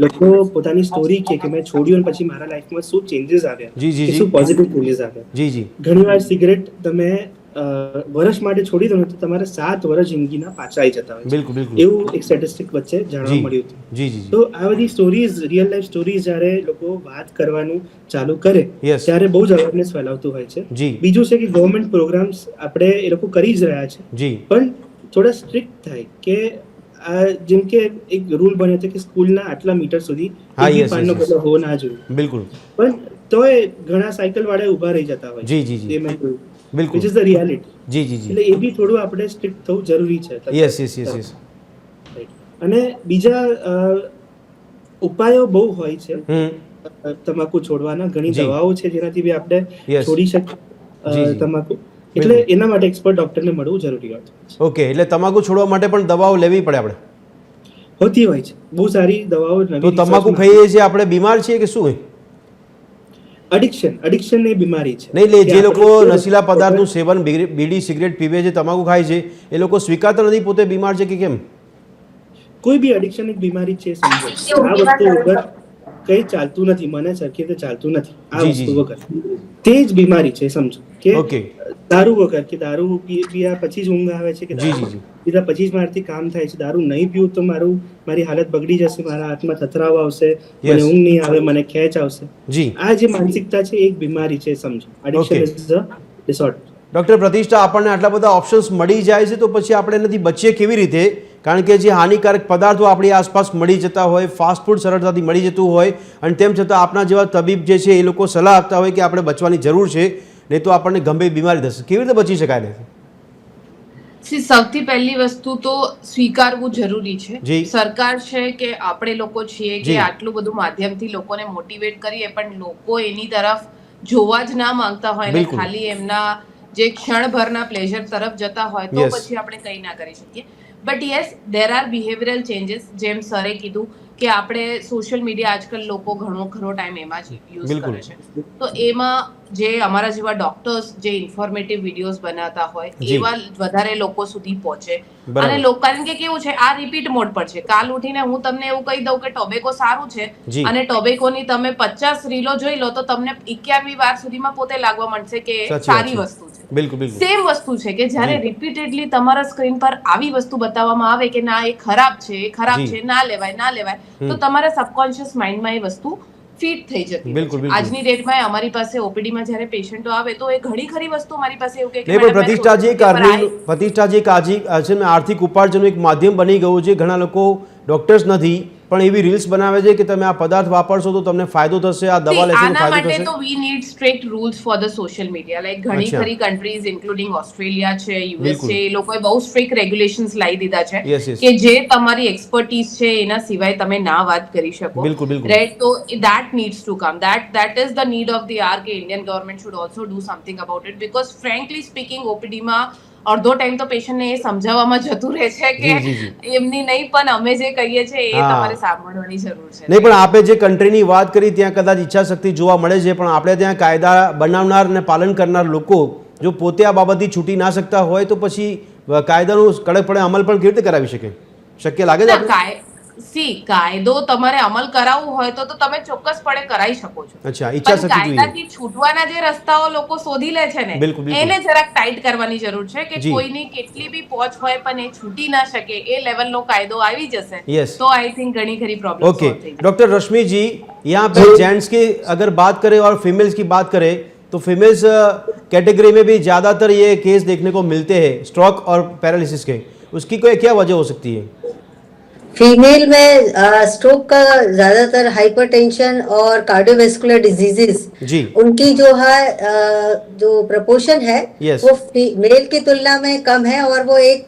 લોકો પોતાની સ્ટોરી કે મેં છોડ્યું અને પછી મારા લાઈફમાં શું ચેન્જીસ આવ્યા, શું પોઝિટિવ ચેન્જીસ આવ્યા. જી જી. ઘણીવાર સિગરેટ તમે વર્ષ માટે છોડી દો તો તમારે 7 વર્ષ જિંદગીના પાછા આવી જતા હોય. બિલકુલ બિલકુલ. એવું એક સ્ટેટિસ્ટિક વચ્ચે જાણવા મળ્યું હતું. જી જી. તો આ બધી સ્ટોરીઝ, રિયલ લાઈફ સ્ટોરીઝ જ્યારે લોકો વાત કરવાનું ચાલુ કરે ત્યારે બહુ જ અવેરનેસ ફેલાવતું હોય છે. બીજું છે કે ગવર્મેન્ટ પ્રોગ્રામ્સ આપણે એ લોકો કરી જ રહ્યા છે, પણ થોડા સ્ટ્રિક્ટ થાય કે જેમ કે એક રૂલ બન્યો છે કે સ્કૂલના આટલા મીટર સુધી પાનનો ગોળો હોવો ના જોઈએ. બિલકુલ. પણ તોય ઘણા સાયકલ વાળા ઊભા રહી જતા હોય. જી જી જી, એ મેં જોયું. બિલકુલ, વિચ ઇઝ ધ રિયાલિટી. જી જી જી. એટલે એ બી થોડું આપણે સ્ટ્રિક્ટ થવું જરૂરી છે. Yes yes yes yes. અને બીજા ઉપાયો બહુ હોય છે તમાકુ છોડવાના. ઘણી દવાઓ છે જેનાથી બી આપણે છોડી શકીએ તમાકુ. એટલે એના માટે એક્સપર્ટ ડોક્ટરને મળવું જરૂરી હોય છે. ઓકે, એટલે તમાકુ છોડવા માટે પણ દવાઓ લેવી પડે આપણે? હોતી હોય છે બહુ સારી દવાઓ. તો તમાકુ ખાઈએ છીએ આપણે બીમાર છીએ કે શું? એડિક્શન એ બીમારી છે. નહીં, લે જે લોકો નશીલા પદાર્થનું સેવન, બીડી સિગરેટ પીવે છે, તમાકુ ખાય છે, એ લોકો સ્વીકારતા નથી પોતે બીમાર છે કે કેમ? કોઈ બી એડિક્શન એક બીમારી છે, સમજો. આ વસ્તુ વગર કઈ ચાલતું નથી, મને સરખી રીતે ચાલતું નથી, આ વસ્તુ વગર તે જ બીમારી છે, સમજો. કે દારૂ વગર, કે દારૂ પીયા પછી જ ઊંઘ આવે છે, કે પીધા પછી જ મારાથી કામ થાય છે, દારૂ નહીં પીવું તો મારી હાલત બગડી જશે, મારા હાથમાં થથરાવ આવશે, મને ઊંઘ નહીં આવે, મને ખેંચ આવશે. આ જે માનસિકતા છે એક બીમારી છે, સમજો. Addiction is a disorder. Doctor પ્રતિષ્ઠા, આપણને આટલા બધા ઓપ્શન્સ મળી જાય છે તો પછી આપણે એનાથી બચીએ કેવી રીતે? કારણ કે જે હાનિકારક પદાર્થો આપણી આસપાસ મળી જતા હોય, ફાસ્ટ ફૂડ સરળતાથી મળી જતું હોય, અને તેમ છતાં આપણા જેવા તબીબ જે છે એ લોકો સલાહ આપતા હોય કે આપણે બચવાની જરૂર છે, નહીં તો આપણને ગંભીર બીમારી થશે. કેવી રીતે બચી શકાય ને? સૌથી પહેલી વસ્તુ તો સ્વીકારવું જરૂરી છે. સરકાર છે કે આપણે લોકો છીએ કે આટલું બધું માધ્યમથી લોકોને મોટિવેટ કરીએ, પણ લોકો એની તરફ જોવા જ ના માંગતા હોય ને ખાલી એમના જે ક્ષણભરના પ્લેઝર તરફ જતા હોય તો પછી આપણે કંઈ ના કરી શકીએ. But yes, there are behavioural changes. જેમ સરે કીધું કે આપણે સોશિયલ મીડિયા આજકાલ લોકો ઘણો ટાઈમ એમાં જ યુઝ કરે છે, તો એમાં જે અમારા જેવા ડોક્ટર્સ જે ઇન્ફોર્મેટિવ વિડીયોઝ બનાવતા હોય એવા વધારે લોકો સુધી પહોંચે. અને લોકો, કારણ કે કેવું છે, આ રિપીટ મોડ પર છે. કાલ ઉઠીને હું તમને એવું કહી દઉં કે ટોબેકો સારું છે અને ટોબેકોની તમે 50 રીલો જોઈ લો તો તમને 21મી વાર સુધીમાં પોતે લાગવા માંડશે કે સારી વસ્તુ છે. બિલકુલ. સેમ વસ્તુ છે કે જ્યારે રિપીટેડલી તમારા સ્ક્રીન પર આવી વસ્તુ બતાવવામાં આવે કે ના એ ખરાબ છે, ના લેવાય, તો તમારા સબકોન્શિયસ માઇન્ડમાં એ વસ્તુ ફીટ થઈ જતી. આજની ડેટમાં અમારી પાસે ઓપીડીમાં જ્યારે પેશન્ટો આવે તો એ ઘણી ખરી વસ્તુ અમારી પાસે એવું કે પ્રતિષ્ઠાજી એક આર્થિક ઉપાર્જનનું એક માધ્યમ બની ગયું છે. ઘણા લોકો ડોક્ટર્સ નથી પણ એવી રીલ્સ બનાવે છે કે તમે આ પદાર્થ વાપરશો તો તમને ફાયદો થશે, આ દવા લેશો તો આના ફાયદો માટે થશે. તો we need strict rules for the social media. Like ઘણી અચ્છા. ખરી કન્ટ્રીઝ ઇન્ક્લુડિંગ ઓસ્ટ્રેલિયા છે, યુએસ બિલકુલ. છે, એ લોકોએ બહુ સ્ટ્રિક્ટ રેગ્યુલેશન્સ લાવી દીધા છે Yes, yes. કે જે તમારી એક્સપર્ટીઝ છે એના સિવાય તમે ના વાત કરી શકો. બિલકુલ, બિલકુલ. રાઈટ, તો that needs to come. That is the need of the hour કે Indian government should also do something about it, because frankly speaking OPD માં અડધો ટાઈમ તો પેશન્ટને એ સમજાવવામાં જતું રહે છે કે જી, જી, એમની નહીં પણ અમે જે કહીએ છીએ એ હા. તમારે સાંભળવાની જરૂર છે. નહીં, પણ આપે જે કન્ટ્રીની વાત કરી ત્યાં કદાચ ઈચ્છા શક્તિ જોવા મળે છે, પણ આપણે ત્યાં કાયદા બનાવનાર અને પાલન કરનાર લોકો જો પોતે આ બાબતથી છૂટી ના શકતા હોય તો પછી કાયદાનું કડકપણે અમલ પણ કેવી રીતે કરાવી શકે? શક્ય લાગે છે આપણે? કાયદો તમારે અમલ કરાવવું હોય તો તમે ચોક્કસપણે કરાવી શકો છો. અચ્છા, ઈચ્છા પણ શક્તિ જોઈએ. કાયદાથી છૂટવાના જે રસ્તાઓ લોકો શોધી લે છે ને, બિલકુલ, બિલકુલ. એને જરાક ટાઈટ કરવાની જરૂર છે કે જી. કોઈની કેટલી બી પહોંચ હોય પણ એ છૂટી ના શકે એ લેવલનો કાયદો આવી જશે Yes. તો આઈ થિંક ઘણી ખરી પ્રોબ્લેમ ओके डॉक्टर रश्मि जी, यहाँ पे जेंट्स की अगर बात करें और फीमेल्स की बात करें तो फीमेल्स कैटेगरी में भी ज़्यादातर ये केस देखने को मिलते हैं स्ट्रोक और पैरालिसिस के. उसकी कोई क्या वजह हो सकती है? फीमेल में स्ट्रोक का ज्यादातर हाइपरटेंशन और कार्डियोवैस्कुलर डिजीजेस जी. उनकी जो है जो प्रपोर्शन है Yes. वो मेल की तुलना में कम है, और वो एक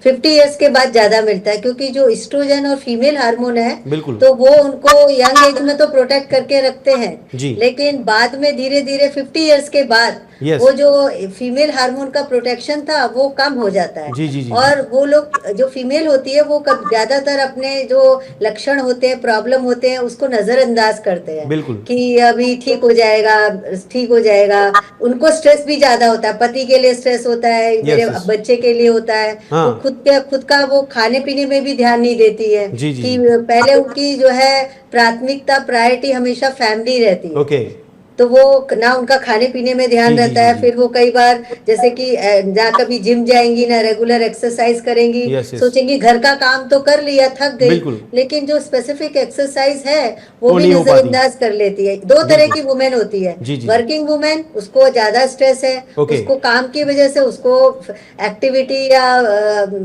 50 इयर्स के बाद ज्यादा मिलता है, क्योंकि जो एस्ट्रोजन और फीमेल हार्मोन है बिल्कुल. तो वो उनको यंग एज में तो प्रोटेक्ट करके रखते हैं, जी. लेकिन बाद में धीरे धीरे 50 इयर्स के बाद Yes. वो जो फीमेल हार्मोन का प्रोटेक्शन था वो कम हो जाता है. जी, जी, जी. और वो लोग जो फीमेल होती है वो ज्यादातर अपने जो लक्षण होते हैं, प्रॉब्लम होते हैं, उसको नजरअंदाज करते हैं. बिल्कुल. कि अभी ठीक हो जाएगा, ठीक हो जाएगा. उनको स्ट्रेस भी ज्यादा होता है, पति के लिए स्ट्रेस होता है, मेरे yes. बच्चे के लिए होता है. हाँ. वो खुद का वो खाने पीने में भी ध्यान नहीं देती है. जी, जी. कि पहले उनकी जो है प्राथमिकता, प्रायोरिटी हमेशा फैमिली रहती है. ओके. तो वो ना उनका खाने पीने में ध्यान जी, जी, रहता है. जी. फिर वो कई बार जैसे कि ना कभी जिम जाएंगी ना रेगुलर एक्सरसाइज करेंगी. Yes, yes. सोचेंगी घर का काम तो कर लिया, थक गई, बिल्कुल. लेकिन जो स्पेसिफिक एक्सरसाइज है वो भी नहीं हो पाती. नजरअंदाज कर लेती है. दो तरह की वुमेन होती है. जी, जी. वर्किंग वुमेन, उसको ज्यादा स्ट्रेस है, Okay. उसको काम की वजह से उसको एक्टिविटी या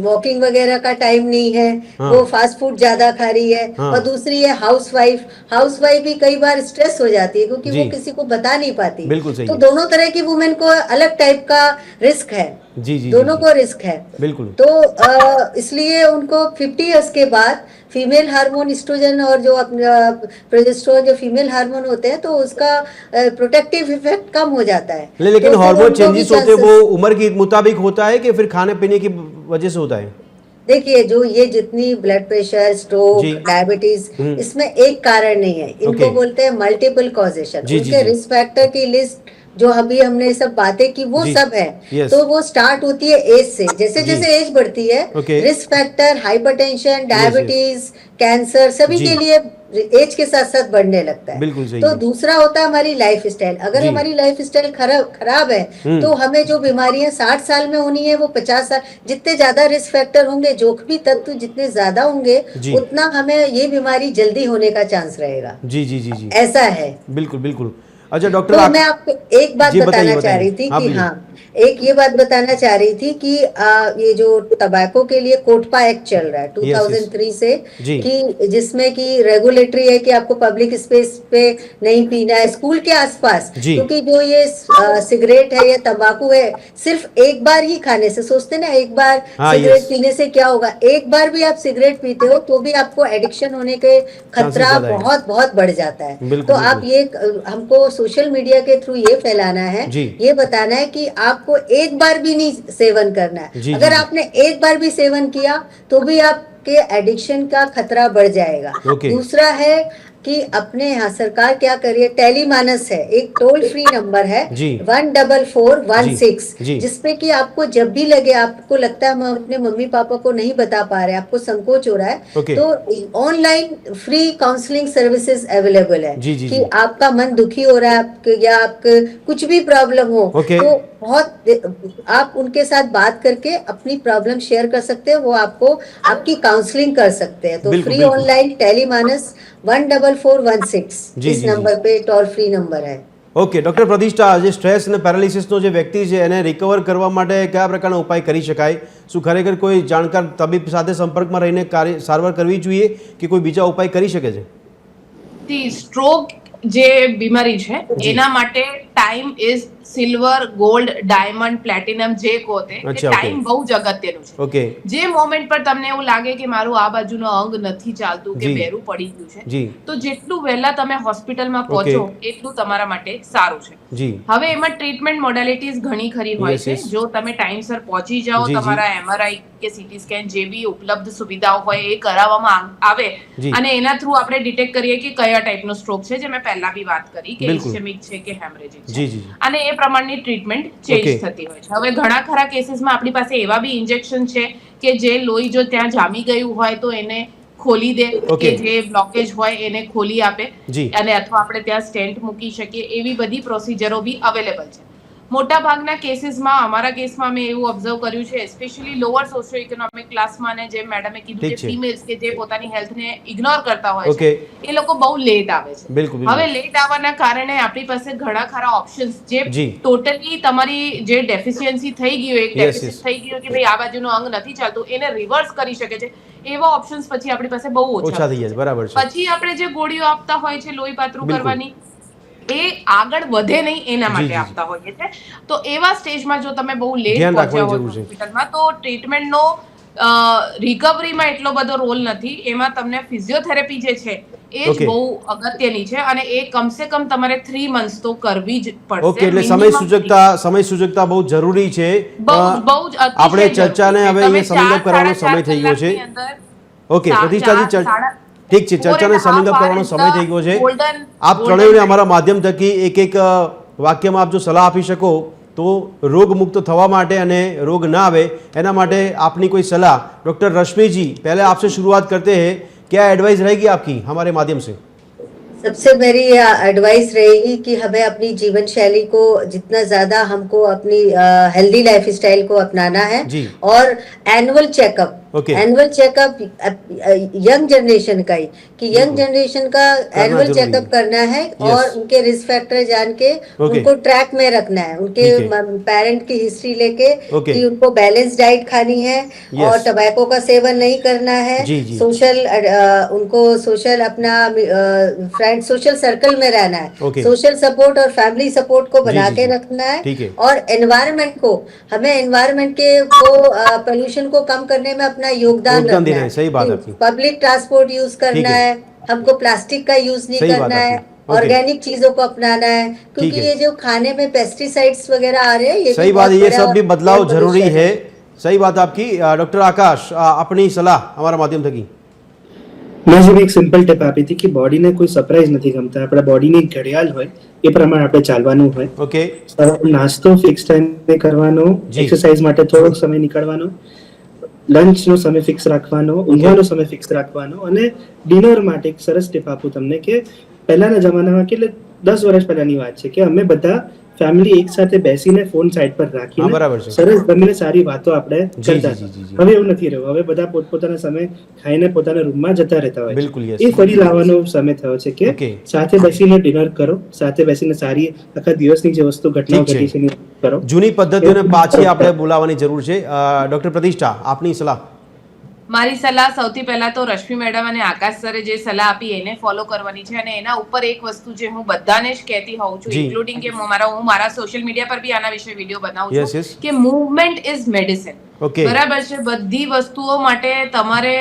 वॉकिंग वगैरह का टाइम नहीं है. हाँ. वो फास्ट फूड ज्यादा खा रही है. हाँ. और दूसरी है हाउसवाइफ भी कई बार स्ट्रेस हो जाती है, क्योंकि जी. वो किसी को बता नहीं पाती. बिल्कुल सही तो है. दोनों तरह की वुमेन को अलग टाइप का रिस्क है. जी, जी. दोनों जी, को रिस्क है. बिल्कुल. तो इसलिए उनको 50 इयर्स के बाद फीमेल हार्मोन एस्ट्रोजन और जो प्रोजेस्टेरोन जो फीमेल हार्मोन होते हैं तो उसका प्रोटेक्टिव इफेक्ट कम हो जाता है. लेकिन तो फिर हार्मोन उनको भी चेंजेस होते हैं chances- वो उम्र के मुताबिक होता है कि फिर खाने पीने की वजह से होता है? देखिए, जो ये जितनी ब्लड प्रेशर, स्ट्रोक, जी. डायबिटीज, इसमें एक कारण नहीं है. इनको Okay. बोलते हैं मल्टीपल कॉजेशन. जी, जी, उनके जी. रिस्क फैक्टर की लिस्ट जो अभी हमने सब बातें की वो जी. सब है. Yes. तो वो स्टार्ट होती है एज से. जैसे जी. जैसे एज बढ़ती है Okay. Risk factor, hypertension, diabetes, cancer सभी जी. के लिए एज के साथ साथ बढ़ने लगता है. बिल्कुल सही तो है. दूसरा होता है हमारी लाइफ स्टाइल. अगर जी. हमारी लाइफ स्टाइल खराब है तो हमें जो बीमारियां 60 साल में होनी है वो 50 साल, जितने ज्यादा रिस्क फैक्टर होंगे, जोखिमी तत्व जितने ज्यादा होंगे जी. उतना हमें ये बीमारी जल्दी होने का चांस रहेगा. जी, जी, जी, जी. ऐसा है. बिल्कुल, बिल्कुल. अच्छा डॉक्टर, तो मैं आपको एक बात जी, बताइए, बताना चाह रही थी बताइए. कि हाँ, हाँ, एक ये बात बताना चाह रही थी कि ये जो तंबाकू के लिए कोटपा एक्ट चल रहा है 2003 से, जी. कि जिसमें कि रेगुलेटरी है कि आपको पब्लिक स्पेस पे नहीं पीना है, स्कूल के आसपास. जी. क्योंकि जो ये सिगरेट है या तंबाकू है सिर्फ एक बार ही खाने से, सोचते ना एक बार हाँ, सिगरेट yes. पीने से क्या होगा, एक बार भी आप सिगरेट पीते हो तो भी आपको एडिक्शन होने के खतरा ज्यादा है. बहुत बहुत बढ़ जाता है. बिल्कुल, तो आप ये हमको सोशल मीडिया के थ्रू ये फैलाना है, जी. ये बताना है कि आपको एक बार भी नहीं सेवन करना है. जी, अगर जी. आपने एक बार भी सेवन किया तो भी आपके एडिक्शन का खतरा बढ़ जाएगा. ओके. दूसरा है कि अपने यहाँ सरकार क्या करिए, टेलीमानस है, एक टोल फ्री नंबर है जी. 14416, जी. जिसपे कि आपको जब भी लगे, आपको लगता है हम अपने मम्मी पापा को नहीं बता पा रहे, आपको संकोच हो रहा है, ओके. तो online free counselling services available है. जी, जी, कि जी. आपका मन दुखी हो रहा है आपके, या आपके कुछ भी प्रॉब्लम हो, ओके. तो बहुत आप उनके साथ बात करके अपनी प्रॉब्लम शेयर कर सकते हैं. वो आपको आपकी काउंसलिंग कर सकते हैं. तो बिल्कुल, फ्री बिल्कुल. ऑनलाइन टेलीमानस 14416 जी, इस जी, नंबर पे टोल फ्री नंबर है. ઓકે ડૉક્ટર પ્રતિષ્ઠા, જે સ્ટ્રેસ અને પેરાલિસિસનો જે વ્યક્તિ છે એને રિકવર કરવા માટે કયા પ્રકારના ઉપાય કરી શકાય? શું ખરેખર કોઈ જાણકાર તબીબ સાથે સંપર્કમાં રહીને સારવાર કરવી જોઈએ કે કોઈ બીજા ઉપાય કરી શકે છે? સ્ટ્રોક જે બીમારી છે એના માટે time is silver, gold, diamond, platinum જે કહો તે ટાઈમ બહુ જ અગત્યનું છે. ઓકે. જે મોમેન્ટ પર તમને એવું લાગે કે મારું આ બાજુનો અંગ નથી ચાલતું કે બેરું પડી ગયું છે, તો જેટલું વહેલા તમે હોસ્પિટલમાં પહોંચો એટલું તમારા માટે સારું છે. હવે એમાં ટ્રીટમેન્ટ મોડેલિટીઝ ઘણી ખરી હોય છે. જો તમે ટાઈમસર પહોંચી જાઓ, તમારા MRI કે CT સ્કેન જે બી ઉપલબ્ધ સુવિધાઓ હોય એ કરાવવામાં આવે અને એના થ્રુ આપણે ડિટેક્ટ કરીએ કે કયા ટાઈપનો સ્ટ્રોક છે, જે મેં પહેલા બી વાત કરી કે ઇસ્કેમિક છે કે હેમરેજિક છે, અને એ પ્રમાણની ટ્રીટમેન્ટ ચેન્જ થતી હોય છે. હવે ઘણા ખરા કેસીસમાં આપણી પાસે એવા બી ઇન્જેક્શન છે કે જે લોહી જો ત્યાં જામી ગયું હોય તો એને ખોલી દે, કે જે બ્લોકેજ હોય એને ખોલી આપે, અને અથવા આપણે ત્યાં સ્ટેન્ટ મૂકી શકીએ. એવી બધી પ્રોસિજરો બી અવેલેબલ છે. મોટા ભાગના કેસીસમાં, અમારા કેસમાં મેં એવું ઓબ્ઝર્વ કર્યું છે, સ્પેશિયલી લોઅર સોશિયો ઇકોનોમિક ક્લાસમાં, અને જેમ મેડમે કીધું કે ફિમેલ્સ કે જે પોતાની હેલ્થને ઇગ્નોર કરતા હોય છે, એ લોકો બહુ લેટ આવે છે. હવે લેટ આવવાના કારણે આપણી પાસે ઘણા ખરા ઓપ્શન્સ, જે ટોટલી તમારી જે ડેફિશિયન્સી થઈ ગયું, એક ડેફિસિટ થઈ ગયું કે ભાઈ આ બાજુનો અંગ નથી ચાલતું, એને રિવર્સ કરી શકે છે, એવા ઓપ્શન્સ પછી આપણી પાસે બહુ ઓછા થઈ જાય. બરાબર છે. પછી આપણે જે ગોળીઓ આપતા હોય છે લોહી પાતળું કરવાની, એ આગળ વધે નહીં એના માટે આપતા હોઈએ છે. તો એવા સ્ટેજમાં જો તમે બહુ લેટ પહોંચ્યા હોય હોસ્પિટલમાં, તો ટ્રીટમેન્ટનો રિકવરીમાં એટલો બધો રોલ નથી. એમાં તમને ફિઝિયોથેરાપી જે છે એ જ બહુ અગત્યની છે, અને એ કમસે કમ તમારે 3 મંથ્સ તો કરવી જ પડશે. ઓકે, એટલે સમય સૂચકતા બહુ જરૂરી છે. બહુ જ આપણે ચર્ચાને હવે અહીંયા સમિંગ અપ કરવાનો સમય થઈ ગયો છે. ઓકે પ્રતિષ્ઠાજી, ઠીક છે, ચર્ચાને સમિંગ અપ કરવાનો સમય થઈ ગયો છે. આપ ત્રણેયને અમારા માધ્યમ થકી એક વાક્યમાં આપ જો સલાહ આપી શકો તો રોગ મુક્ત થવા માટે અને રોગ ના આવે એના માટે આપની कोई सलाह. डॉक्टर रश्मि जी, पहले आपसे शुरुआत करते हैं, क्या एडवाइस रहेगी आपकी हमारे माध्यम से? सबसे मेरी एडवाइस रहेगी कि हमें अपनी जीवन शैली को जितना ज्यादा हमको अपनी हेल्दी लाइफ स्टाइल को अपनाना है, और एनुअल चेकअप यंग जनरेशन का ही, कि यंग जनरेशन का एनुअल चेकअप करना है, और उनके रिस्क फैक्टर जान के उनको ट्रैक में रखना है, उनके पेरेंट की हिस्ट्री लेके कि उनको बैलेंस डाइट खानी है और टबैको का सेवन नहीं करना है, उनको सोशल अपना फ्रेंड सोशल सर्कल में रहना है, सोशल सपोर्ट और फैमिली सपोर्ट को बना के रखना है, और एनवायरनमेंट को, हमें एनवायरनमेंट के पोल्यूशन को कम करने में अपना योगदान देना है. सही बात है. पब्लिक ट्रांसपोर्ट यूज करना है, हमको प्लास्टिक का यूज नहीं करना है, ऑर्गेनिक चीजों को अपनाना है, क्योंकि ये जो खाने में पेस्टिसाइड्स वगैरह आ रहे हैं, ये सही बात है, ये सब भी बदलाव जरूरी है. सही बात आपकी. डॉक्टर आकाश, अपनी सलाह हमारा माध्यम थकी. મેં જે એક સિમ્પલ ટિપ આપી હતી કે બોડીને કોઈ સરપ્રાઈઝ નથી ગમતા, આપણા બોડીની એક ઘડિયાળ હોય એ પ્રમાણે આપણે ચાલવાનું હોય. ઓકે. નાસ્તો ફિક્સ ટાઈમે કરવાનો, એક્સરસાઇઝ માટે થોડો સમય નીકળવાનો, લંચનો સમય ફિક્સ રાખવાનો, ઊંઘવાનો સમય ફિક્સ રાખવાનો, અને ડિનર માટે એક સરસ ટિપ આપું તમને કે પહેલાના જમાનામાં, કે 10 વર્ષ પહેલાની વાત છે, કે અમે બધા ફેમિલી એક સાથે બેસીને ફોન સાઈડ પર રાખીને સરસ જમીને સારી વાતો આપણે કરતા હતા. હવે એવું નથી રહ્યું. હવે બધા પોતપોતાના સમય ખાઈને પોતાના રૂમમાં જતા રહેતા હોય. એ ફરી લાવવાનો સમય થયો છે કે સાથે બેસીને ડિનર કરો, સાથે બેસીને સારી આખા દિવસની જે વસ્તુ ઘટનાઓ ઘટી છે કરો. જૂની પદ્ધતિઓને પાછી આપણે બોલાવવાની જરૂર છે. ડોક્ટર પ્રતિષ્ઠા, આપની સલાહ. મારી સલાહ સૌથી પહેલા તો રશ્મિ મેડમ અને આકાશ સરે જે સલાહ આપી એને ફોલો કરવાની છે, અને એના ઉપર એક વસ્તુ જે હું બધાને જ કહેતી હોઉં છું, ઇન્ક્લુડિંગ કે હું મારા સોશિયલ મીડિયા પર બી આના વિશે વિડીયો બનાવું છું, કે મૂવમેન્ટ ઇઝ મેડિસિન. બરાબર છે. બધી વસ્તુઓ માટે તમારે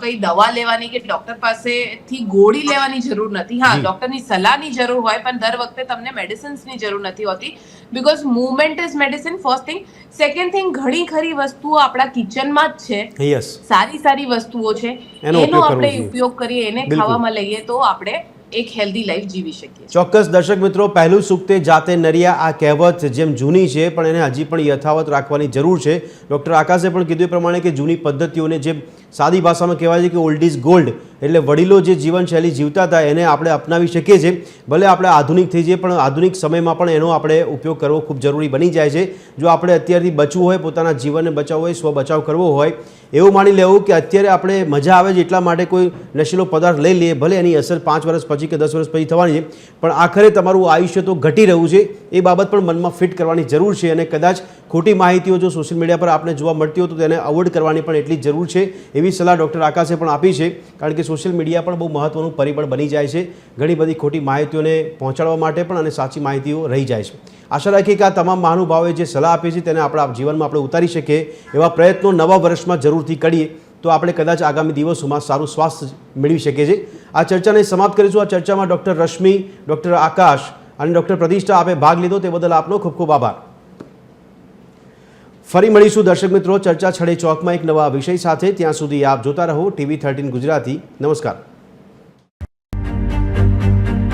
કઈ દવા લેવાની કે ડોક્ટર પાસેથી ગોળી લેવાની જરૂર નથી. હા, ડોક્ટરની સલાહની જરૂર હોય, પણ દર વખતે તમને મેડિસિન્સની જરૂર નથી હોતી, because movement is medicine, first thing. Second thing, ઘણી ખરી વસ્તુઓ આપણા કિચનમાં જ છે, સારી વસ્તુઓ છે, એનો આપણે ઉપયોગ કરીએ, એને ખાવામાં લઈએ તો આપણે એક હેલ્ધી લાઈફ જીવી શકીએ. ચોક્કસ. દર્શક મિત્રો, પહેલું સુખ તે જાતે નરિયા, આ કહેવત જેમ જૂની છે પણ એને હજી પણ યથાવત રાખવાની જરૂર છે. ડૉક્ટર આકાશે પણ કીધું એ પ્રમાણે કે જૂની પદ્ધતિઓને, જે સાદી ભાષામાં કહેવાય છે કે ઓલ્ડ ઇઝ ગોલ્ડ, એટલે વડીલો જે જીવનશૈલી જીવતા હતા એને આપણે અપનાવી શકીએ છીએ. ભલે આપણે આધુનિક થઈ જઈએ પણ આધુનિક સમયમાં પણ એનો આપણે ઉપયોગ કરવો ખૂબ જરૂરી બની જાય છે. જો આપણે અત્યારથી બચવું હોય, પોતાના જીવનને બચાવવું હોય, સ્વ બચાવ કરવો હોય, એવું માની લેવું કે અત્યારે આપણે મજા આવે છે એટલા માટે કોઈ નશીલો પદાર્થ લઈ લઈએ, ભલે એની અસર 5 વર્ષ પછી કે 10 વર્ષ પછી થવાની છે, પણ આખરે તમારું આયુષ્ય તો ઘટી રહ્યું છે. એ બાબત પણ મનમાં ફિટ કરવાની જરૂર છે. અને કદાચ ખોટી માહિતીઓ જો સોશિયલ મીડિયા પર આપણે જોવા મળતી હોય તો તેને અવોઇડ કરવાની પણ એટલી જરૂર છે. એવી સલાહ ડૉક્ટર આકાશે પણ આપી છે. કારણ કે સોશિયલ મીડિયા પણ બહુ મહત્ત્વનું પરિબળ બની જાય છે ઘણી બધી ખોટી માહિતીઓને પહોંચાડવા માટે પણ, અને સાચી માહિતીઓ રહી જાય છે. આશા રાખીએ કે આ તમામ મહાનુભાવોએ જે સલાહ આપી છે તેને આપણા જીવનમાં આપણે ઉતારી શકીએ એવા પ્રયત્નો નવા વર્ષમાં જરૂરથી કરીએ તો આપણે કદાચ આગામી દિવસોમાં સારું સ્વાસ્થ્ય મેળવી શકીએ છીએ. આ ચર્ચાને સમાપ્ત કરીશું. આ ચર્ચામાં ડૉક્ટર રશ્મિ, ડૉક્ટર આકાશ અને ડૉક્ટર પ્રતિષ્ઠા આપે ભાગ લીધો તે બદલ આપનો ખૂબ ખૂબ આભાર. ફરી મળીશું દર્શક મિત્રો ચર્ચા છડે ચોકમાં એક નવા વિષય સાથે. ત્યાં સુધી આપ જોતા રહો TV13 ગુજરાતી. નમસ્કાર.